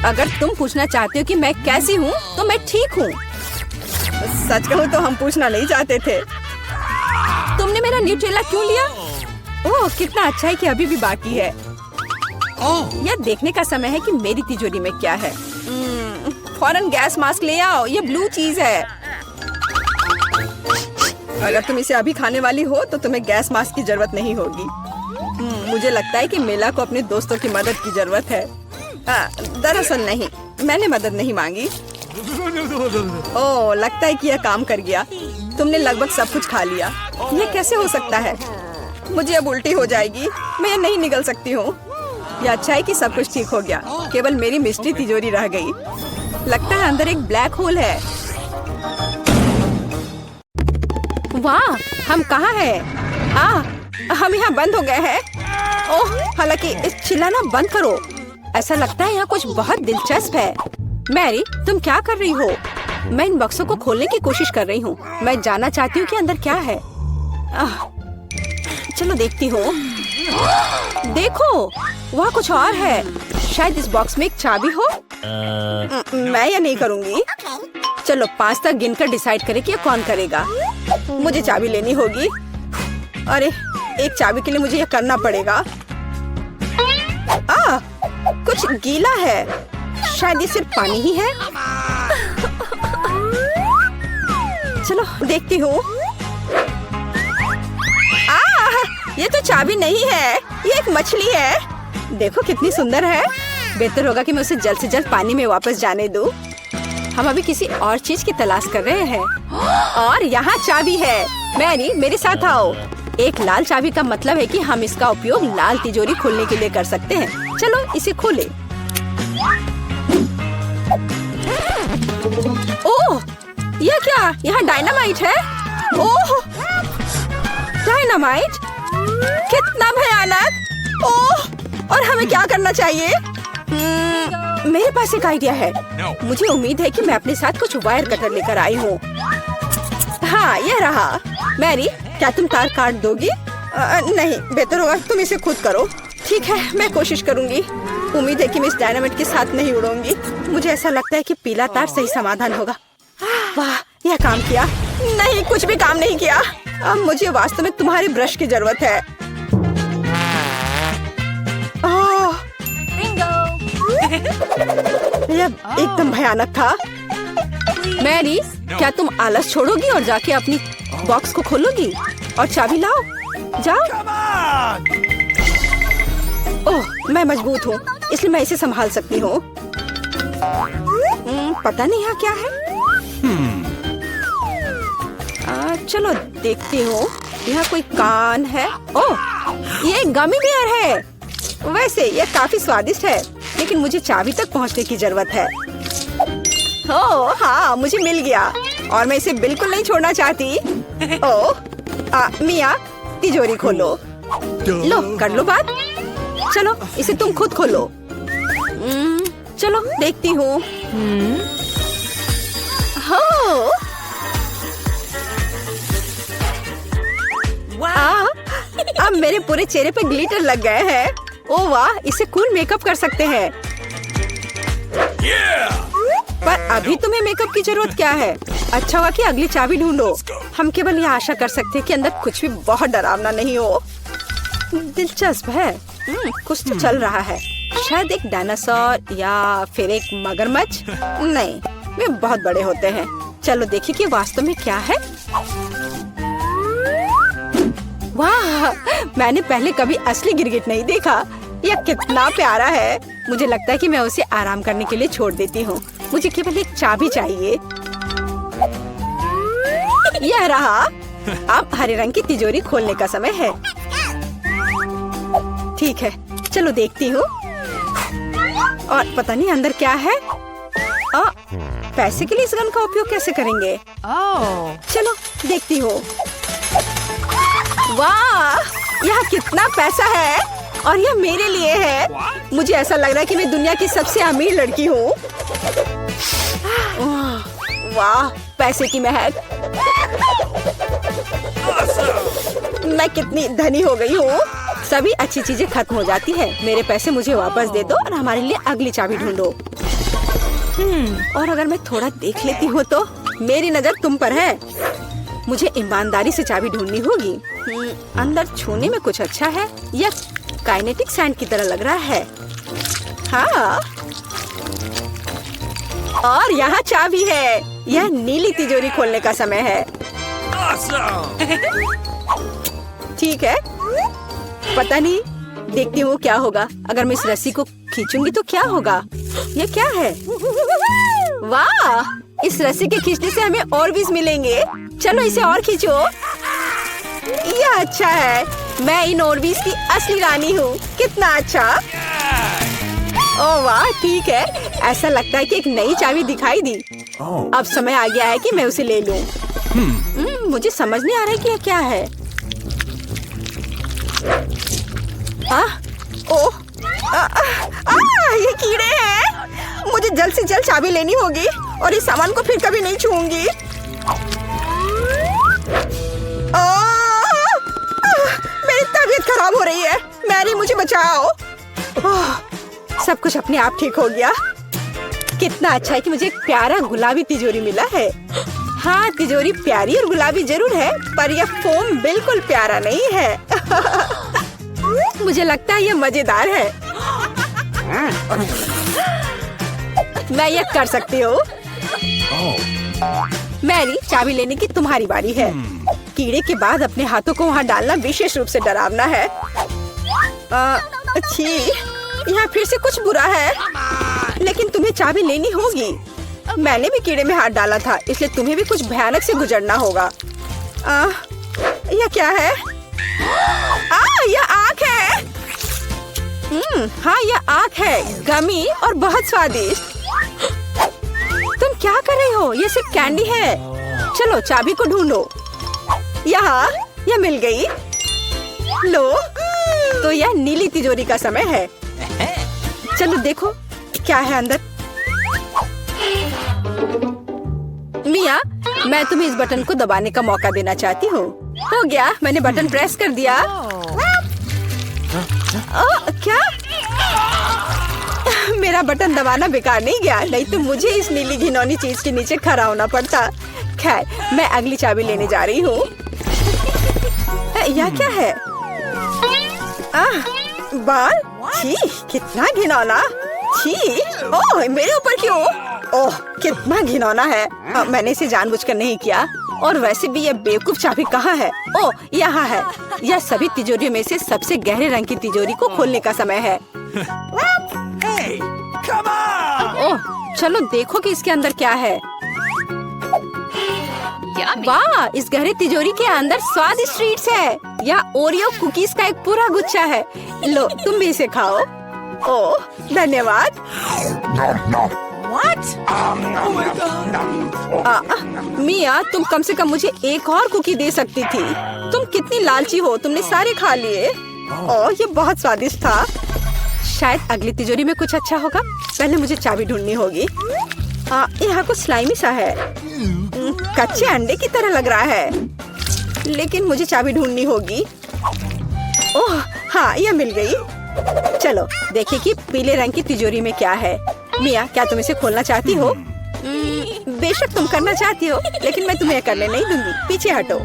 अगर तुम पूछना चाहते हो कि मैं कैसी हूँ, तो मैं ठीक हूँ। सच कहूँ तो हम पूछना नहीं चाहते थे। तुमने मेरा न्यूटेला क्यों लिया? ओह, कितना अच्छा है कि अभी भी बाकी है। यह देखने का समय है कि मेरी तिजोरी में क्या है। फौरन गैस मास्क ले आओ, ये ब्लू चीज है। अगर तुम इसे अभी खाने वाली हो तो तुम्हें गैस मास्क की जरूरत नहीं होगी। मुझे लगता है कि मेला को अपने दोस्तों की मदद की जरूरत है। दरअसल नहीं, मैंने मदद नहीं मांगी। ओह, लगता है कि यह काम कर गया। तुमने लगभग सब कुछ खा लिया। यह कैसे हो सकता है? मुझे अब उल्टी हो जाएगी। मैं यह नहीं निगल सकती हूँ। यह अच्छा है कि सब कुछ ठीक हो गया। केवल मेरी मिस्ट्री तिजोरी रह गई। लगता है अंदर एक ब्लैक होल है। वाह, हम कहाँ हैं? हम यहाँ बंद हो गए हैं। ओह, हालांकि इस चिल्लाना बंद करो। ऐसा लगता है यहाँ कुछ बहुत दिलचस्प है। मैरी, तुम क्या कर रही हो? मैं इन बक्सों को खोलने की कोशिश कर रही हूँ। मैं जानना चाहती हूँ कि अंदर क्या है। चलो देखती हूँ। देखो, वहाँ कुछ और है। शायद इस बॉक्स में एक चाबी हो। मैं यह नहीं करूँगी। चलो 5 तक गिनकर डिसाइड करें कि यह कौन करेगा। मुझे चाबी लेनी होगी। अरे, एक चाबी के लिए मुझे यह करना पड़ेगा। कुछ गीला है। शायद ये सिर्फ पानी ही है। चलो देखती हूँ। ये तो चाबी नहीं है, ये एक मछली है। देखो कितनी सुंदर है। बेहतर होगा कि मैं उसे जल्द से जल्द पानी में वापस जाने दूँ। हम अभी किसी और चीज की तलाश कर रहे हैं। और यहाँ चाबी है। मैरी, मेरे साथ आओ। एक लाल चाबी का मतलब है कि हम इसका उपयोग लाल तिजोरी खोलने के लिए कर सकते हैं। चलो इसे खोले। ओह, यह क्या? यहाँ डायनामाइट है। ओह, डायनामाइट? कितना भयानक। ओह, और हमें क्या करना चाहिए? मेरे पास एक आइडिया है। मुझे उम्मीद है कि मैं अपने साथ कुछ वायर कटर लेकर आई हूँ। हाँ, यह रहा। मैरी, क्या तुम तार काट दोगी? नहीं, बेहतर होगा तुम इसे खुद करो। ठीक है, मैं कोशिश करूंगी। उम्मीद है कि मैं इस डायनामाइट के साथ नहीं उड़ूंगी। मुझे ऐसा लगता है कि पीला तार सही समाधान होगा। वाह, यह काम किया। नहीं, कुछ भी काम नहीं किया। अब मुझे वास्तव में तुम्हारे ब्रश की जरूरत है। ओह, यह एकदम भयानक था। मैरी, क्या तुम आलस छोड़ोगी और जाके अपनी बॉक्स को खोलोगी और चाबी लाओ? जाओ। ओह, मैं मजबूत हूँ, इसलिए मैं इसे संभाल सकती हूँ। पता नहीं यहाँ क्या है। चलो देखती हूँ। यहाँ कोई कान है। ओह, ये गमी बियर है। वैसे ये काफी स्वादिष्ट है, लेकिन मुझे चाबी तक पहुँचने की जरूरत है। ओह हाँ, मुझे मिल गया और मैं इसे बिल्कुल नहीं छोड़ना चाहती। ओह, मिया, तिजोरी खोलो। लो, कर लो बात। चलो, इसे तुम खुद खोलो। चलो देखती हूँ। हो, अब मेरे पूरे चेहरे पे ग्लिटर लग गए हैं। ओह वाह, इसे कूल मेकअप कर सकते हैं। पर अभी तुम्हें मेकअप की जरूरत क्या है? अच्छा हुआ कि अगली चाबी ढूंढो। हम केवल यह आशा कर सकते हैं कि अंदर कुछ भी बहुत डरावना नहीं हो। दिलचस्प है। कुछ तो चल रहा है। शायद एक डायनासोर या फिर एक मगरमच्छ। नहीं, वे बहुत बड़े होते हैं। चलो देखिए कि वास्तव में क्या है। वाह, मैंने पहले कभी असली गिरगिट नहीं देखा। यह कितना प्यारा है। मुझे लगता है कि मैं उसे आराम करने के लिए छोड़ देती हूँ। मुझे केवल एक चाबी चाहिए। यह रहा। अब हरे रंग की तिजोरी खोलने का समय है। ठीक है, चलो देखती हूँ। और पता नहीं अंदर क्या है। पैसे के लिए इस गन का उपयोग कैसे करेंगे? चलो देखती हूँ। वाह, यह कितना पैसा है और यह मेरे लिए है। मुझे ऐसा लग रहा है कि मैं दुनिया की सबसे अमीर लड़की हूँ। वाह, पैसे की महक। मैं कितनी धनी हो गई हूँ। सभी अच्छी चीजें खत्म हो जाती है। मेरे पैसे मुझे वापस दे दो और हमारे लिए अगली चाबी ढूंढो। और अगर मैं थोड़ा देख लेती हूँ तो मेरी नजर तुम पर है। मुझे ईमानदारी से चाबी ढूंढनी होगी। अंदर छूने में कुछ अच्छा है। यह काइनेटिक सैंड की तरह लग रहा है। हाँ, और यहाँ चाबी है। यह नीली तिजोरी खोलने का समय है। ठीक है, पता नहीं, देखती हूँ क्या होगा। अगर मैं इस रस्सी को खींचूंगी तो क्या होगा? यह क्या है? वाह, इस रस्सी के खींचने से हमें और बीज मिलेंगे। चलो इसे और खींचो। यह अच्छा है। मैं इन ऑर्बिस की असली रानी हूँ। कितना अच्छा। ओह वाह, ठीक है। ऐसा लगता है कि एक नई चाबी दिखाई दी। अब समय आ गया है कि मैं उसे ले लूं। मुझे समझ नहीं आ रहा है कि यह क्या है। ओह, ये कीड़े हैं। मुझे जल्द से जल्द चाबी लेनी होगी और इस सामान को फिर कभी नहीं छूऊंगी। मेरी तबीयत खराब हो रही है। मैरी, मुझे बचाओ। सब कुछ अपने आप ठीक हो गया। कितना अच्छा है कि मुझे एक प्यारा गुलाबी तिजोरी मिला है। हाँ, तिजोरी प्यारी और गुलाबी जरूर है, पर यह फोम बिल्कुल प्यारा नहीं है। मुझे लगता है यह मजेदार है। मैं यह कर सकती हूँ। मैरी, चाबी लेने की तुम्हारी बारी है। कीड़े के बाद अपने हाथों को वहाँ डालना विशेष रूप से डरावना है। अच्छी, यहाँ फिर से कुछ बुरा है, लेकिन तुम्हें चाबी लेनी होगी। मैंने भी कीड़े में हाथ डाला था, इसलिए तुम्हें भी कुछ भयानक से गुजरना होगा। यह क्या है? यह आँख है। हाँ, यह आँख है, गमी और बहुत स्वादिष्ट। तुम क्या कर रही हो? ये सिर्फ कैंडी है। चलो चाबी को ढूंढो। यहाँ, यह मिल गई। लो, तो यह नीली तिजोरी का समय है। चलो देखो क्या है अंदर। मिया, मैं तुम्हें इस बटन को दबाने का मौका देना चाहती हूँ। हो गया, मैंने बटन प्रेस कर दिया। क्या? मेरा बटन दबाना बेकार नहीं गया, नहीं तो मुझे इस नीली घिनौनी चीज के नीचे खड़ा होना पड़ता। खैर, मैं अगली चाबी लेने जा रही हूँ। यह क्या है? बाल? छी, कितना घिनौना। छी, ओह, मेरे ऊपर क्यों? ओह, कितना घिनौना है। मैंने इसे जानबूझकर नहीं किया। और वैसे भी यह बेवकूफ चाबी कहाँ है? ओह, यहाँ है। यह सभी तिजोरियों में से सबसे गहरे रंग की तिजोरी को खोलने का समय है। ओह, चलो देखो कि इसके अंदर क्या है। वाह, इस गहरे तिजोरी के अंदर स्वादिष्ट ट्रीट्स है। यह ओरियो कुकीज का एक पूरा गुच्छा है। लो, तुम भी इसे खाओ। ओह, धन्यवाद। मिया, तुम कम से कम मुझे एक और कुकी दे सकती थी। तुम कितनी लालची हो, तुमने सारे खा लिए। ओह, ये बहुत स्वादिष्ट था। शायद अगली तिजोरी में कुछ अच्छा होगा। पहले मुझे चाबी ढूंढनी होगी। यहाँ कुछ स्लाइमी सा है। कच्चे अंडे की तरह लग रहा है, लेकिन मुझे चाबी ढूंढनी होगी। ओह हाँ, यह मिल गई। चलो देखिए कि पीले रंग की तिजोरी में क्या है। मिया, क्या तुम इसे खोलना चाहती हो? बेशक तुम करना चाहती हो, लेकिन मैं तुम्हें करने नहीं दूंगी। पीछे हटो।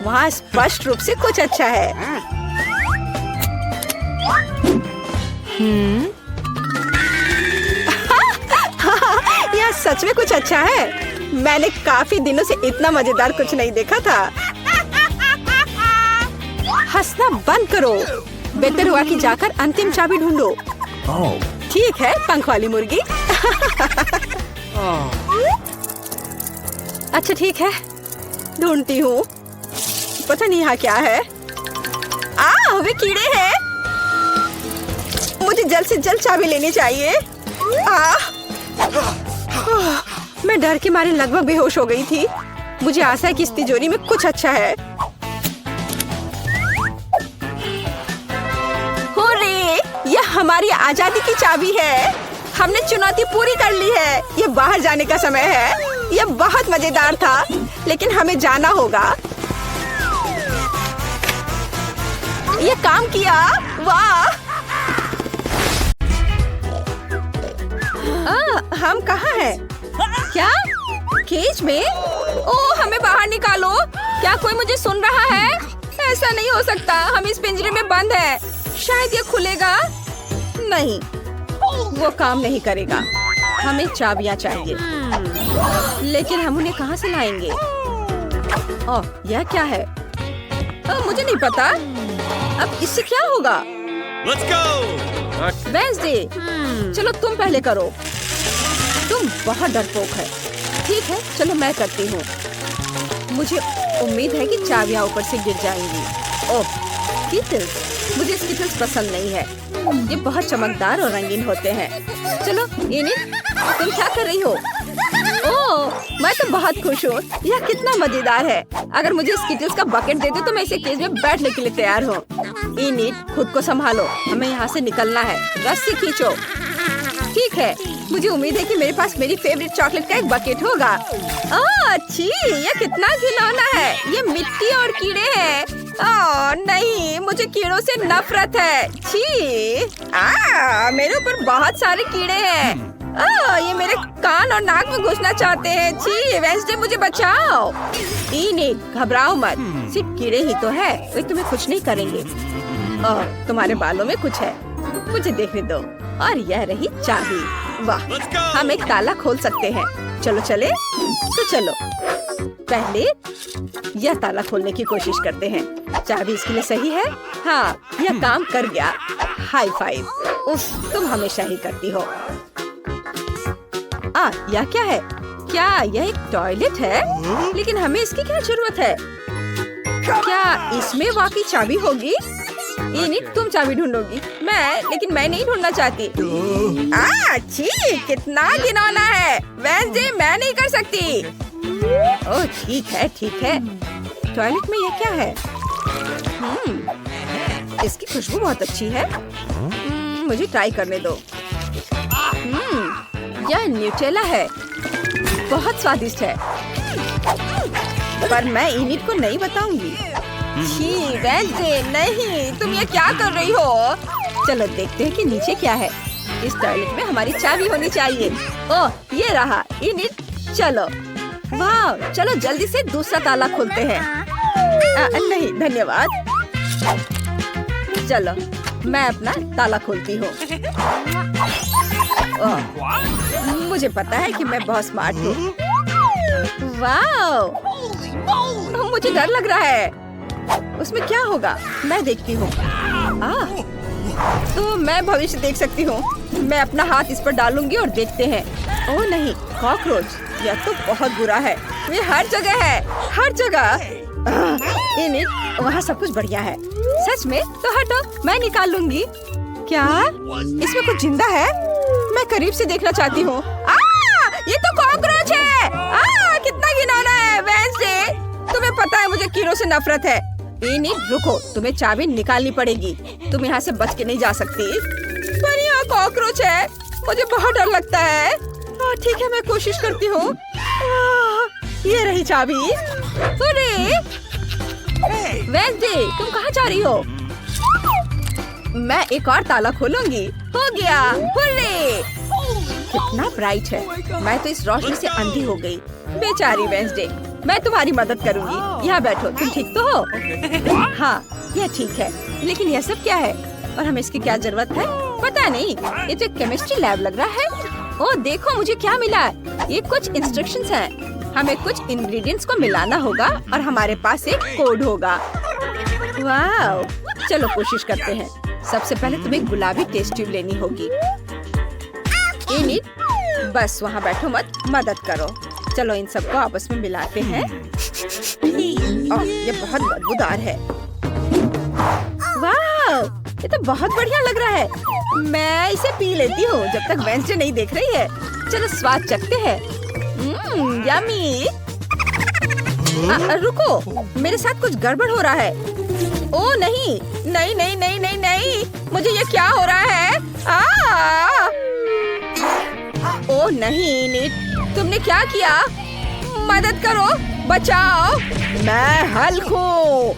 वहाँ स्पष्ट रूप से कुछ अच्छा है। यह सच में कुछ अच्छा है। मैंने काफी दिनों से इतना मजेदार कुछ नहीं देखा था। हंसना बंद करो। बेहतर हुआ कि जाकर अंतिम चाबी ढूंढो। ठीक है, पंख वाली मुर्गी। अच्छा ठीक है, ढूंढती हूँ। पता नहीं यहाँ क्या है। वे कीड़े हैं। मुझे जल्द से जल्द चाबी लेनी चाहिए। मैं डर के मारे लगभग बेहोश हो गई थी। मुझे आशा है कि इस तिजोरी में कुछ अच्छा है। होरे, यह हमारी आजादी की चाबी है। हमने चुनौती पूरी कर ली है। ये बाहर जाने का समय है। यह बहुत मजेदार था, लेकिन हमें जाना होगा। ये काम किया। वाह! हम कहाँ हैं? क्या? केज में? ओह, हमें बाहर निकालो। क्या कोई मुझे सुन रहा है? ऐसा नहीं हो सकता। हम इस पिंजरे में बंद हैं। शायद ये खुलेगा। नहीं, वो काम नहीं करेगा। हमें चाबियां चाहिए, लेकिन हम उन्हें कहाँ से लाएंगे? ओह, यह क्या है? मुझे नहीं पता। अब इससे क्या होगा? Let's go! वेडनेसडे, चलो तुम पहले करो। तुम बहुत डरपोक है। ठीक है, चलो मैं करती हूँ। मुझे उम्मीद है कि चाबियाँ ऊपर से गिर जाएंगी। ओह, स्किटल्स। मुझे स्किटल्स पसंद नहीं है। ये बहुत चमकदार और रंगीन होते हैं। चलो, इनिट, तुम क्या कर रही हो? ओह, मैं तो बहुत खुश हूँ। यह कितना मजेदार है। अगर मुझे स्किटल्स का बकेट दे दो तो मैं इसे केज में बैठने के लिए तैयार हूँ। इनिट, खुद को संभालो। हमें यहाँ से निकलना है। रस्सी खींचो। ठीक है, मुझे उम्मीद है कि मेरे पास मेरी फेवरेट चॉकलेट का एक बकेट होगा। अच्छी, ये कितना घिनौना है। ये मिट्टी और कीड़े हैं। ओह नहीं, मुझे कीड़ों से नफरत है। छी, मेरे ऊपर बहुत सारे कीड़े हैं। ये मेरे कान और नाक में घुसना चाहते हैं। छी, वेडनेसडे मुझे बचाओ। इनिट, घबराओ मत। सिर्फ कीड़े ही तो है, वे तुम्हें कुछ नहीं करेंगे। तुम्हारे बालों में कुछ है, मुझे देखने दो। और यह रही चाबी। वाह, हम एक ताला खोल सकते हैं। चलो चले, तो चलो पहले यह ताला खोलने की कोशिश करते हैं। चाबी इसके लिए सही है। हाँ, यह काम कर गया। High five. उफ, तुम हमेशा ही करती हो। यह क्या है? क्या यह एक टॉयलेट है? लेकिन हमें इसकी क्या जरूरत है? क्या इसमें वाकई चाबी होगी? इनिट तुम चाबी ढूंढोगी, लेकिन मैं नहीं ढूंढना चाहती। छी, कितना घिनौना है। वेंसडे, मैं नहीं कर सकती। ओह ठीक है। टॉयलेट में ये क्या है? इसकी खुशबू बहुत अच्छी है। मुझे ट्राई करने दो। यह न्यूटेला है, बहुत स्वादिष्ट है, पर मैं इनिट को नहीं बताऊंगी। छी वेंसडे, नहीं, तुम ये क्या कर रही हो? चलो देखते हैं कि नीचे क्या है। इस टॉयलेट में हमारी चाबी होनी चाहिए। ओह ये रहा। इनिट चलो। वाह, चलो जल्दी से दूसरा ताला खोलते हैं। नहीं धन्यवाद। चलो मैं अपना ताला खोलती हूँ। मुझे पता है कि मैं बहुत स्मार्ट हूँ। वाह, मुझे डर लग रहा है। उसमें क्या होगा, मैं देखती हूँ। तो मैं भविष्य देख सकती हूँ। मैं अपना हाथ इस पर डालूंगी और देखते हैं। ओह नहीं, कॉकरोच, यह तो बहुत बुरा है। ये हर जगह है, हर जगह। इनिट, वहाँ सब कुछ बढ़िया है। सच में? तो हटो, मैं निकाल लूंगी। क्या इसमें कुछ जिंदा है? मैं करीब से देखना चाहती हूँ। ये तो कॉकरोच है। कितना घिनौना है। वेंसडे, तुम्हें पता है मुझे कीड़ों से नफरत है। इनिट रुको, तुम्हें चाबी निकालनी पड़ेगी। तुम यहाँ से बच के नहीं जा सकती। पर यहाँ कॉकरोच है, मुझे बहुत डर लगता है। ठीक है, मैं कोशिश करती हूँ। ये रही चाबी। अरे वेंसडे, तुम कहाँ जा रही हो? मैं एक और ताला खोलूंगी। हो गया। हुर्रे! कितना ब्राइट है। मैं तो इस रोशनी से अंधी हो गई। बेचारी वेंसडे, मैं तुम्हारी मदद करूंगी। यहाँ बैठो। तुम ठीक तो हो? हाँ, यह ठीक है। लेकिन यह सब क्या है और हमें इसकी क्या जरूरत है? पता नहीं। ये तो केमिस्ट्री लैब लग रहा है। ओह देखो, मुझे क्या मिला। ये कुछ इंस्ट्रक्शंस हैं। हमें कुछ इंग्रेडिएंट्स को मिलाना होगा और हमारे पास एक कोड होगा। वाह, चलो कोशिश करते हैं। सबसे पहले तुम्हें गुलाबी टेस्ट ट्यूब लेनी होगी। इनिट, बस वहाँ बैठो मत, मदद करो। चलो इन सबको आपस में मिलाते हैं। ये बहुत बदबूदार है। वाह, ये तो बहुत बढ़िया लग रहा है। मैं इसे पी लेती हूँ जब तक वेंसडे नहीं देख रही है। चलो स्वाद चखते हैं। यम्मी। रुको, मेरे साथ कुछ गड़बड़ हो रहा है। ओह नहीं, नहीं नहीं नहीं नहीं नहीं, मुझे ये क्या हो रहा है? ओह नहीं निट, तुमने क्या किया? मदद करो, बचाओ। मैं हल्क हूँ।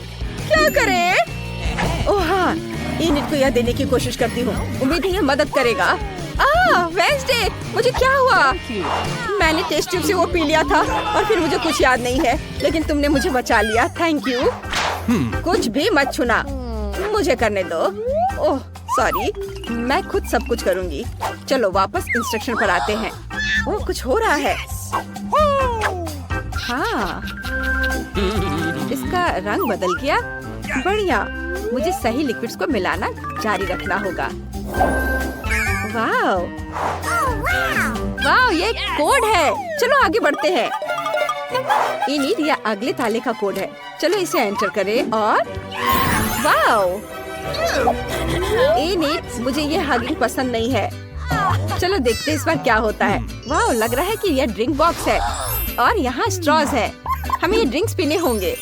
क्या करें? ओह हाँ, इनिट को यह देने की कोशिश करती हूँ। उम्मीद है यह मदद करेगा। वेंसडे, मुझे क्या हुआ? मैंने टेस्ट ट्यूब से वो पी लिया था और फिर मुझे कुछ याद नहीं है, लेकिन तुमने मुझे बचा लिया। Thank you. कुछ भी मत छूना, मुझे करने दो। ओह सॉरी, मैं खुद सब कुछ करूँगी। चलो वापस इंस्ट्रक्शन पर आते हैं। ओह कुछ हो रहा है। हाँ, इसका रंग बदल गया। बढ़िया, मुझे सही लिक्विड्स को मिलाना जारी रखना होगा। वाव, वाव, ये कोड है। चलो आगे बढ़ते हैं। इनिट, यह अगले ताले का कोड है। चलो इसे एंटर करें और वाव, इनिट, मुझे ये हगिंग पसंद नहीं है। चलो देखते हैं इस बार क्या होता है। वाव, लग रहा है कि यह ड्रिंक बॉक्स है और यहाँ स्ट्रॉज है। हमें ये ड्रिंक्स पीने होंगे।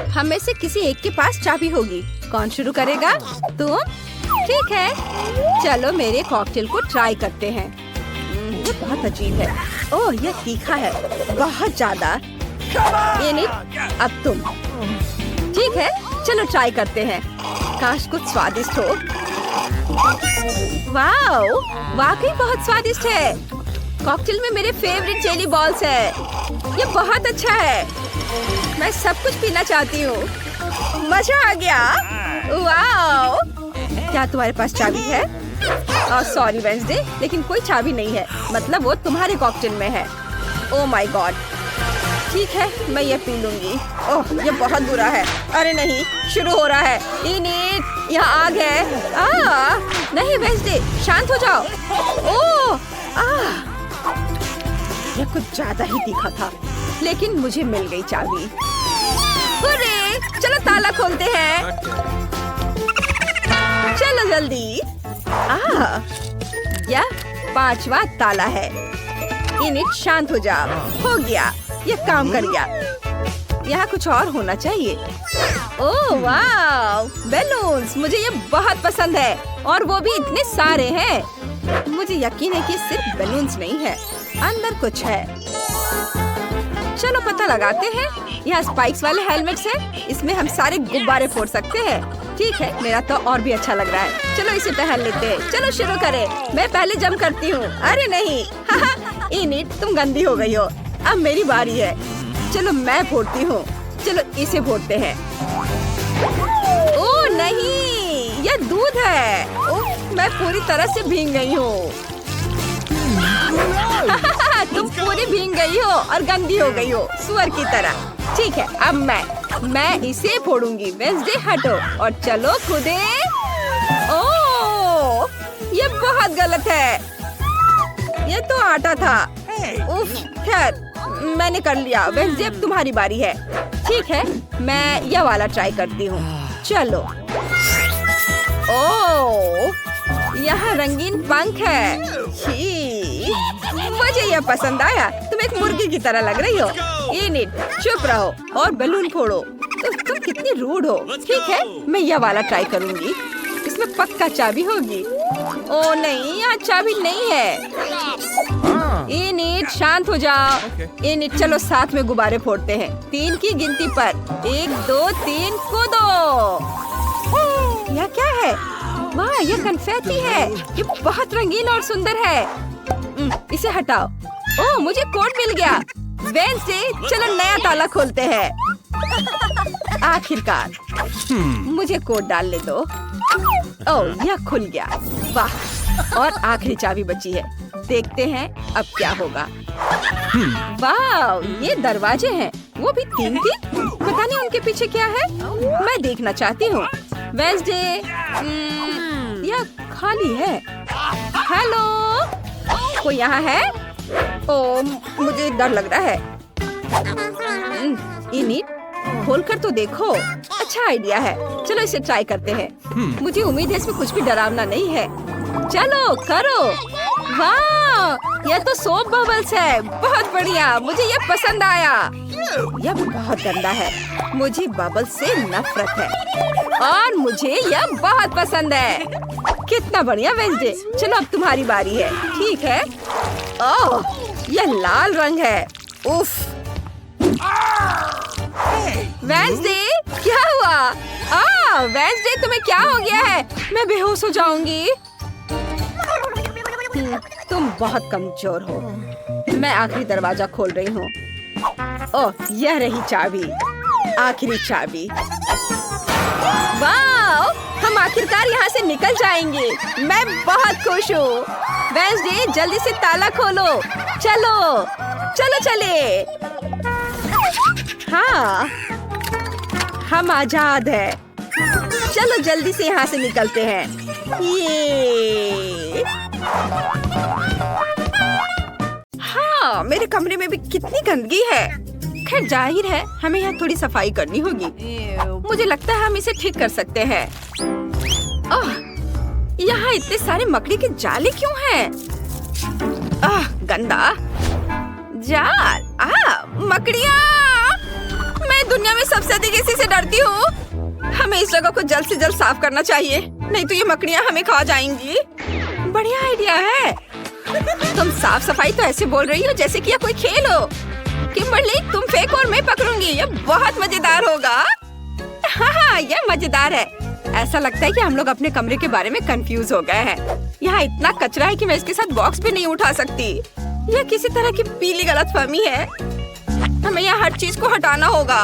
हम में से किसी एक के पास चाबी होगी। कौन शुरू करेगा? तुम? ठीक है, चलो मेरे कॉकटेल को ट्राई करते हैं। ये बहुत अजीब है। ओह यह तीखा है, बहुत ज्यादा। इनिट, अब तुम। ठीक है, चलो ट्राई करते हैं। काश कुछ स्वादिष्ट हो। वाओ, वाकई बहुत स्वादिष्ट है। कॉकटेल में मेरे फेवरेट जेली बॉल्स है। ये बहुत अच्छा है। मैं सब कुछ पीना चाहती हूँ। मजा आ गया। वाओ, क्या तुम्हारे पास चाबी है? सॉरी वेंसडे, लेकिन कोई चाबी नहीं है। मतलब वो तुम्हारे कॉकटेल में है। Oh my God. ठीक है, मैं ये पी लूंगी। ओह ये बहुत बुरा है। अरे नहीं, शुरू हो रहा है। इनिट, यहाँ आग है। नहीं वेंसडे, शांत हो जाओ। ओह ये कुछ ज्यादा ही तीखा था, लेकिन मुझे मिल गई चाबी। अरे चलो ताला खोलते हैं। जल्दी। यह 5वां ताला है। इनिट शांत हो जाओ। हो गया, यह काम कर गया। यहाँ कुछ और होना चाहिए। ओह वाह, बैलून्स, मुझे ये बहुत पसंद है और वो भी इतने सारे हैं। मुझे यकीन है कि सिर्फ बैलून्स नहीं है, अंदर कुछ है। चलो पता लगाते हैं। यहाँ स्पाइक्स वाले हेलमेट्स हैं, इसमें हम सारे गुब्बारे फोड़ सकते हैं। ठीक है, मेरा तो और भी अच्छा लग रहा है। चलो इसे पहन लेते हैं। चलो शुरू करें। मैं पहले जंप करती हूँ। अरे नहीं, इनिट तुम गंदी हो गई हो। अब मेरी बारी है। चलो मैं फोड़ती हूँ। चलो इसे फोड़ते हैं। ओह नहीं, यह दूध है। ओह, मैं पूरी तरह से भीग गई हूँ। तुम पूरी भीग गई हो और गंदी हो गई हो, सुअर की तरह। ठीक है, अब मैं इसे फोड़ूंगी। वेंसडे हटो और चलो खुदे। ओह, ये बहुत गलत है। ये तो आटा था। उफ, खैर मैंने कर लिया। वेंसडे अब तुम्हारी बारी है। ठीक है, मैं यह वाला ट्राई करती हूँ। चलो। ओह, यहाँ रंगीन पंख है। छी, मुझे यह पसंद आया। तुम एक मुर्गी की तरह लग रही हो। इनिट चुप रहो और बैलून फोड़ो। तुम कितनी रूड हो। ठीक है, मैं यह वाला ट्राई करूँगी। इसमें पक्का चाबी होगी। ओह नहीं, यहाँ चाबी नहीं है। इनिट शांत हो जाओ। इनिट चलो साथ में गुब्बारे फोड़ते हैं। 3 की गिनती पर। 1 2 3 कूदो। यह क्या है? वाह, यह कन्फेटी है। ये बहुत रंगीन और सुंदर है। इसे हटाओ। ओह, मुझे कोड मिल गया। वेंसडे चलो नया ताला खोलते हैं। आखिरकार मुझे कोड डालने दो। ओह, यह खुल गया। वाह, और आखिरी चाबी बची है। देखते हैं अब क्या होगा। वाह, ये दरवाजे हैं। वो भी 3 थी। पता नहीं उनके पीछे क्या है। मैं देखना चाहती हूँ। वेंसडे, यह खाली है। हेलो, कोई यहाँ है? ओह, मुझे डर लग रहा है। इनिट खोलकर तो देखो। अच्छा आइडिया है। चलो इसे ट्राई करते हैं। मुझे उम्मीद है इसमें कुछ भी डरावना नहीं है। चलो करो। वाह, यह तो सोप बबल्स है। बहुत बढ़िया, मुझे यह पसंद आया। यह बहुत गंदा है। मुझे बबल्स से नफरत है और मुझे यह बहुत पसंद है। कितना बढ़िया वेंसडे। चलो अब तुम्हारी बारी है। ठीक है। ओह, यह लाल रंग है। उफ। वेंसडे, क्या हुआ? वेंसडे, तुम्हें क्या हो गया है? मैं बेहोश हो जाऊंगी। तुम बहुत कमजोर हो। मैं आखिरी दरवाजा खोल रही हूँ। ओह, यह रही चाबी। आखिरी चाबी। वाह, हम आखिरकार यहाँ से निकल जाएंगे। मैं बहुत खुश हूँ। वेंसडे, जल्दी से ताला खोलो। चलो चलो चले। हाँ, हम आजाद हैं। चलो जल्दी से यहाँ से निकलते हैं। ये हाँ, मेरे कमरे में भी कितनी गंदगी है। खैर जाहिर है हमें यहाँ थोड़ी सफाई करनी होगी। मुझे लगता है हम इसे ठीक कर सकते हैं। ओह, यहाँ इतने सारे मकड़ी के जाले क्यों हैं? गंदा जाल। मकड़ियाँ। मैं दुनिया में सबसे अधिक इसी से डरती हूँ। हमें इस जगह को जल्द से जल्द साफ करना चाहिए, नहीं तो ये मकड़ियाँ हमें खा जाएंगी। बढ़िया आइडिया है। तुम साफ सफाई तो ऐसे बोल रही हो जैसे कि यह कोई खेल हो। किम्बरली, तुम फेंको और मैं पकड़ूंगी। यह बहुत मजेदार होगा। हाँ, यह मजेदार है। ऐसा लगता है कि हम लोग अपने कमरे के बारे में कंफ्यूज हो गए हैं। यहाँ इतना कचरा है कि मैं इसके साथ बॉक्स भी नहीं उठा सकती। यह किसी तरह की पीली गलतफहमी है। हमें यहाँ हर चीज को हटाना होगा।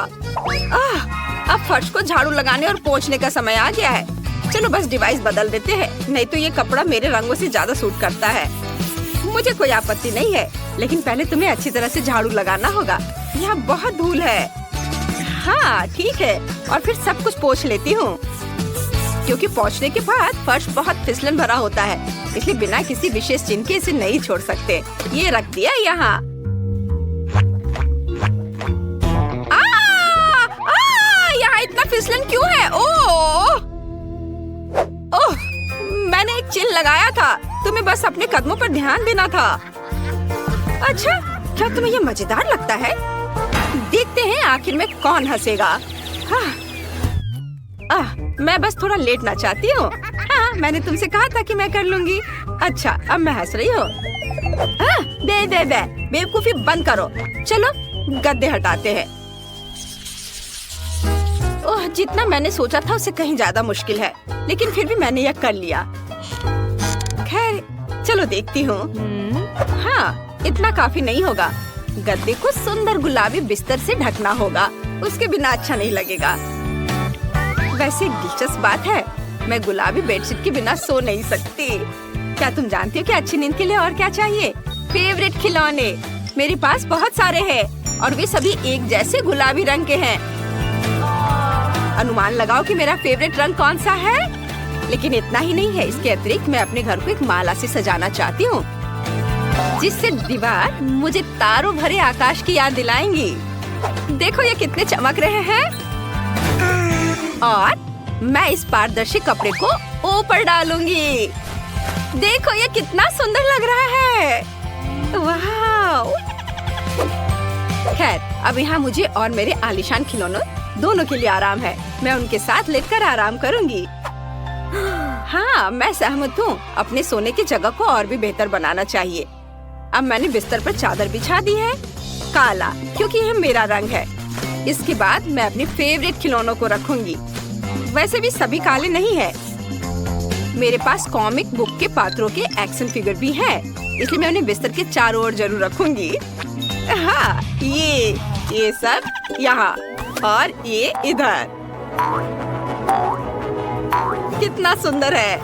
अब फर्श को झाड़ू लगाने और पोंछने का समय आ गया है। चलो बस डिवाइस बदल देते हैं, नहीं तो ये कपड़ा मेरे रंगों से ज्यादा सूट करता है। मुझे कोई आपत्ति नहीं है, लेकिन पहले तुम्हें अच्छी तरह से झाड़ू लगाना होगा। यहाँ बहुत धूल है। हाँ ठीक है, और फिर सब कुछ पोंछ लेती हूँ, क्योंकि पोंछने के बाद फर्श बहुत फिसलन भरा होता है, इसलिए बिना किसी विशेष चिन्ह के इसे नहीं छोड़ सकते। ये रख दिया यहाँ। यहाँ इतना फिसलन क्यों है? ओह, लगाया था, तुम्हें बस अपने कदमों पर ध्यान देना था। अच्छा, क्या तुम्हें ये मजेदार लगता है? देखते हैं आखिर में कौन हंसेगा। मैं बस थोड़ा लेटना चाहती हूँ। हाँ, मैंने तुमसे कहा था कि मैं कर लूंगी। अच्छा, अब मैं हंस रही हूँ। बेवकूफी बंद करो। चलो गद्दे हटाते हैं। ओह, जितना मैंने सोचा था उससे कहीं ज्यादा मुश्किल है, लेकिन फिर भी मैंने यह कर लिया। खैर, चलो देखती हूँ। हाँ, इतना काफी नहीं होगा। गद्दे को सुंदर गुलाबी बिस्तर से ढकना होगा, उसके बिना अच्छा नहीं लगेगा। वैसे एक दिलचस्प बात है, मैं गुलाबी बेडशीट के बिना सो नहीं सकती। क्या तुम जानती हो कि अच्छी नींद के लिए और क्या चाहिए? फेवरेट खिलौने। मेरे पास बहुत सारे हैं और वे सभी एक जैसे गुलाबी रंग के हैं। अनुमान लगाओ कि मेरा फेवरेट रंग कौन सा है। लेकिन इतना ही नहीं है, इसके अतिरिक्त मैं अपने घर को एक माला से सजाना चाहती हूँ, जिससे दीवार मुझे तारों भरे आकाश की याद दिलाएंगी। देखो ये कितने चमक रहे हैं। और मैं इस पारदर्शी कपड़े को ऊपर डालूंगी। देखो ये कितना सुंदर लग रहा है। वाह! खैर, अब यहाँ मुझे और मेरे आलीशान खिलौनों दोनों के लिए आराम है। मैं उनके साथ लेटकर आराम करूंगी। हाँ, मैं सहमत हूँ। अपने सोने की जगह को और भी बेहतर बनाना चाहिए। अब मैंने बिस्तर पर चादर बिछा दी है, काला, क्योंकि यह मेरा रंग है। इसके बाद मैं अपने फेवरेट खिलौनों को रखूंगी। वैसे भी सभी काले नहीं है। मेरे पास कॉमिक बुक के पात्रों के एक्शन फिगर भी हैं, इसलिए मैं उन्हें बिस्तर के चारों ओर जरूर रखूंगी। हाँ, ये सब यहाँ और ये इधर। कितना सुंदर है।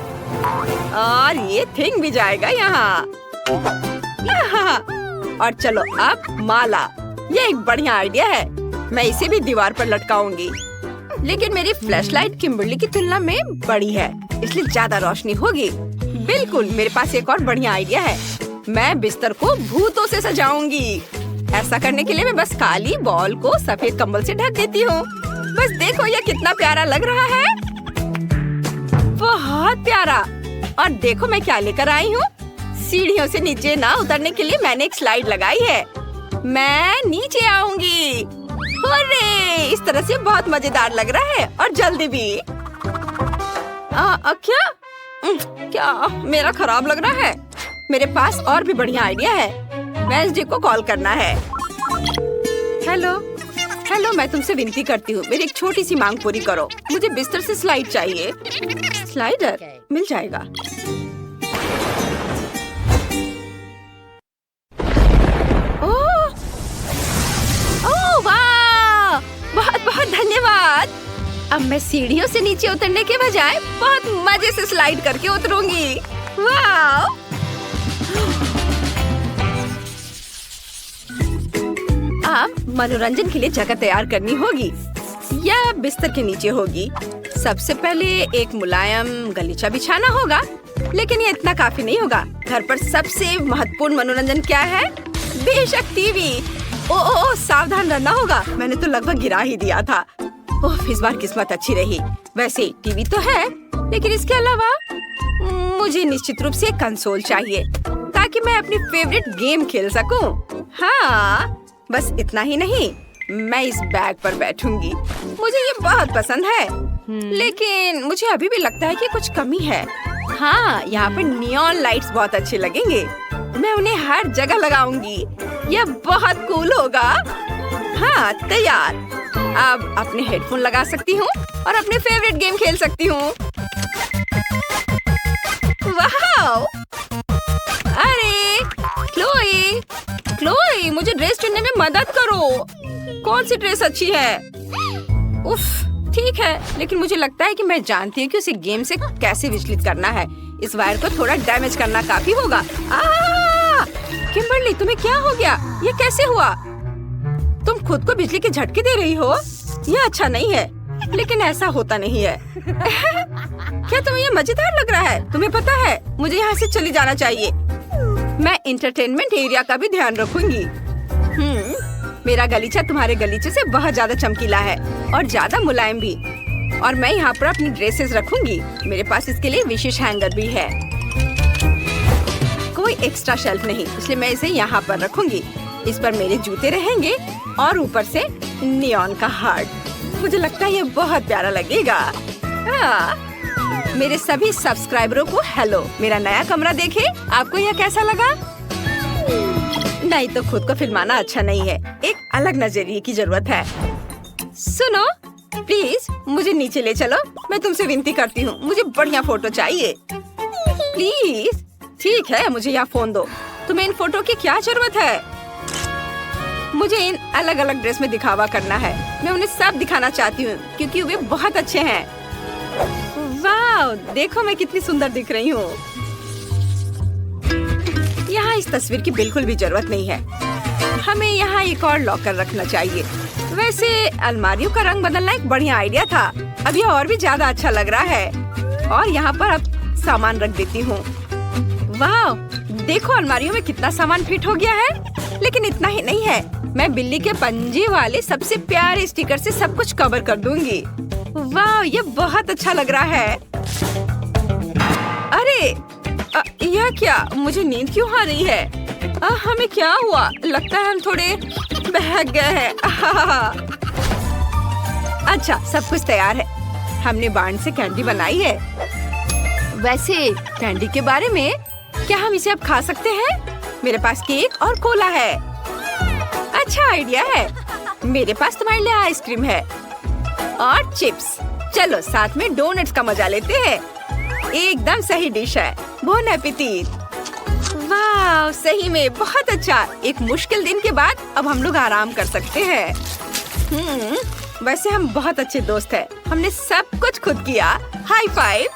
और ये थिंग भी जाएगा यहाँ। और चलो अब माला। ये एक बढ़िया आइडिया है। मैं इसे भी दीवार पर लटकाऊंगी। लेकिन मेरी फ्लैशलाइट किम्बर्ली की तुलना में बड़ी है, इसलिए ज्यादा रोशनी होगी। बिल्कुल, मेरे पास एक और बढ़िया आइडिया है। मैं बिस्तर को भूतों से सजाऊंगी। ऐसा करने के लिए मैं बस काली बॉल को सफेद कंबल से ढक देती हूँ। बस देखो ये कितना प्यारा लग रहा है। बहुत प्यारा। और देखो मैं क्या लेकर आई हूँ। सीढ़ियों से नीचे ना उतरने के लिए मैंने एक स्लाइड लगाई है। मैं नीचे आऊंगी। अरे, इस तरह से बहुत मजेदार लग रहा है और जल्दी भी। क्या मेरा खराब लग रहा है? मेरे पास और भी बढ़िया आइडिया है। वेंसडे को कॉल करना है। हेलो, मैं तुमसे विनती करती हूँ, मेरी एक छोटी सी मांग पूरी करो। मुझे बिस्तर से स्लाइड चाहिए। स्लाइडर मिल जाएगा। बहुत बहुत धन्यवाद। अब मैं सीढ़ियों से नीचे उतरने के बजाय बहुत मजे से स्लाइड करके उतरूंगी। वाह! अब मनोरंजन के लिए जगह तैयार करनी होगी। यह बिस्तर के नीचे होगी। सबसे पहले एक मुलायम गलीचा बिछाना होगा, लेकिन ये इतना काफी नहीं होगा। घर पर सबसे महत्वपूर्ण मनोरंजन क्या है? बेशक टीवी। ओह, सावधान रहना होगा। मैंने तो लगभग गिरा ही दिया था। ओह, इस बार किस्मत अच्छी रही। वैसे टीवी तो है, लेकिन इसके अलावा मुझे निश्चित रूप से एक कंसोल चाहिए, ताकि मैं अपनी फेवरेट गेम खेल सकूं। हाँ, बस इतना ही नहीं, मैं इस बैग पर बैठूंगी। मुझे ये बहुत पसंद है, लेकिन मुझे अभी भी लगता है कि कुछ कमी है। हाँ, यहाँ पर नियॉन लाइट्स बहुत अच्छे लगेंगे। मैं उन्हें हर जगह लगाऊंगी। यह बहुत कूल होगा। हाँ, तैयार। अब अपने हेडफोन लगा सकती हूँ और अपने फेवरेट गेम खेल सकती हूँ। वाह! अरे, क्लोई, मुझे ड्रेस चुनने में मदद करो। कौन सी ड्रेस अच्छी है? उफ, ठीक है, लेकिन मुझे लगता है कि मैं जानती हूँ कि उसे गेम से कैसे विचलित करना है। इस वायर को थोड़ा डैमेज करना काफी होगा। किम्बर्ली, तुम्हें क्या हो गया? ये कैसे हुआ? तुम खुद को बिजली के झटके दे रही हो? यह अच्छा नहीं है, लेकिन ऐसा होता नहीं है। क्या तुम्हें ये मजेदार लग रहा है? तुम्हें पता है, मुझे यहाँ से चली जाना चाहिए। मैं एंटरटेनमेंट एरिया का भी ध्यान रखूंगी। मेरा गलीचा तुम्हारे गलीचे से बहुत ज्यादा चमकीला है और ज्यादा मुलायम भी। और मैं यहाँ पर अपनी ड्रेसेस रखूंगी। मेरे पास इसके लिए विशेष हैंगर भी है। कोई एक्स्ट्रा शेल्फ नहीं, इसलिए मैं इसे यहाँ पर रखूंगी। इस पर मेरे जूते रहेंगे और ऊपर से नियॉन का हार्ट। मुझे लगता है ये बहुत प्यारा लगेगा। मेरे सभी सब्सक्राइबरों को हेलो। मेरा नया कमरा देखे, आपको यह कैसा लगा? नहीं तो खुद को फिल्माना अच्छा नहीं है, एक अलग नजरिए की जरूरत है। सुनो, प्लीज मुझे नीचे ले चलो। मैं तुमसे विनती करती हूँ, मुझे बढ़िया फोटो चाहिए प्लीज। ठीक है, मुझे यहाँ फोन दो। तुम्हें इन फोटो की क्या जरूरत है? मुझे इन अलग अलग ड्रेस में दिखावा करना है। मैं उन्हें सब दिखाना चाहती हूँ क्योंकि वे बहुत अच्छे हैं। वाह, देखो मैं कितनी सुंदर दिख रही हूँ। यहाँ इस तस्वीर की बिल्कुल भी जरूरत नहीं है। हमें यहाँ एक और लॉकर रखना चाहिए। वैसे अलमारियों का रंग बदलना एक बढ़िया आइडिया था। अब यह और भी ज्यादा अच्छा लग रहा है। और यहाँ पर अब सामान रख देती हूँ। वाह, देखो अलमारियों में कितना सामान फिट हो गया है। लेकिन इतना ही नहीं है, मैं बिल्ली के पंजे वाले सबसे प्यारे स्टिकर से सब कुछ कवर कर दूंगी। वाह, ये बहुत अच्छा लग रहा है। अरे यह क्या? मुझे नींद क्यों आ रही है? हमें क्या हुआ? लगता है हम थोड़े बहक गए हैं। अच्छा, सब कुछ तैयार है। हमने बांड से कैंडी बनाई है। वैसे कैंडी के बारे में, क्या हम इसे अब खा सकते हैं? मेरे पास केक और कोला है। अच्छा आइडिया है। मेरे पास तुम्हारे लिए आइसक्रीम है और चिप्स। चलो साथ में डोनट्स का मजा लेते हैं। एकदम सही डिश है। Bone appétit. वाह, सही में बहुत अच्छा। एक मुश्किल दिन के बाद अब हम लोग आराम कर सकते हैं। वैसे हम बहुत अच्छे दोस्त हैं। हमने सब कुछ खुद किया। High five.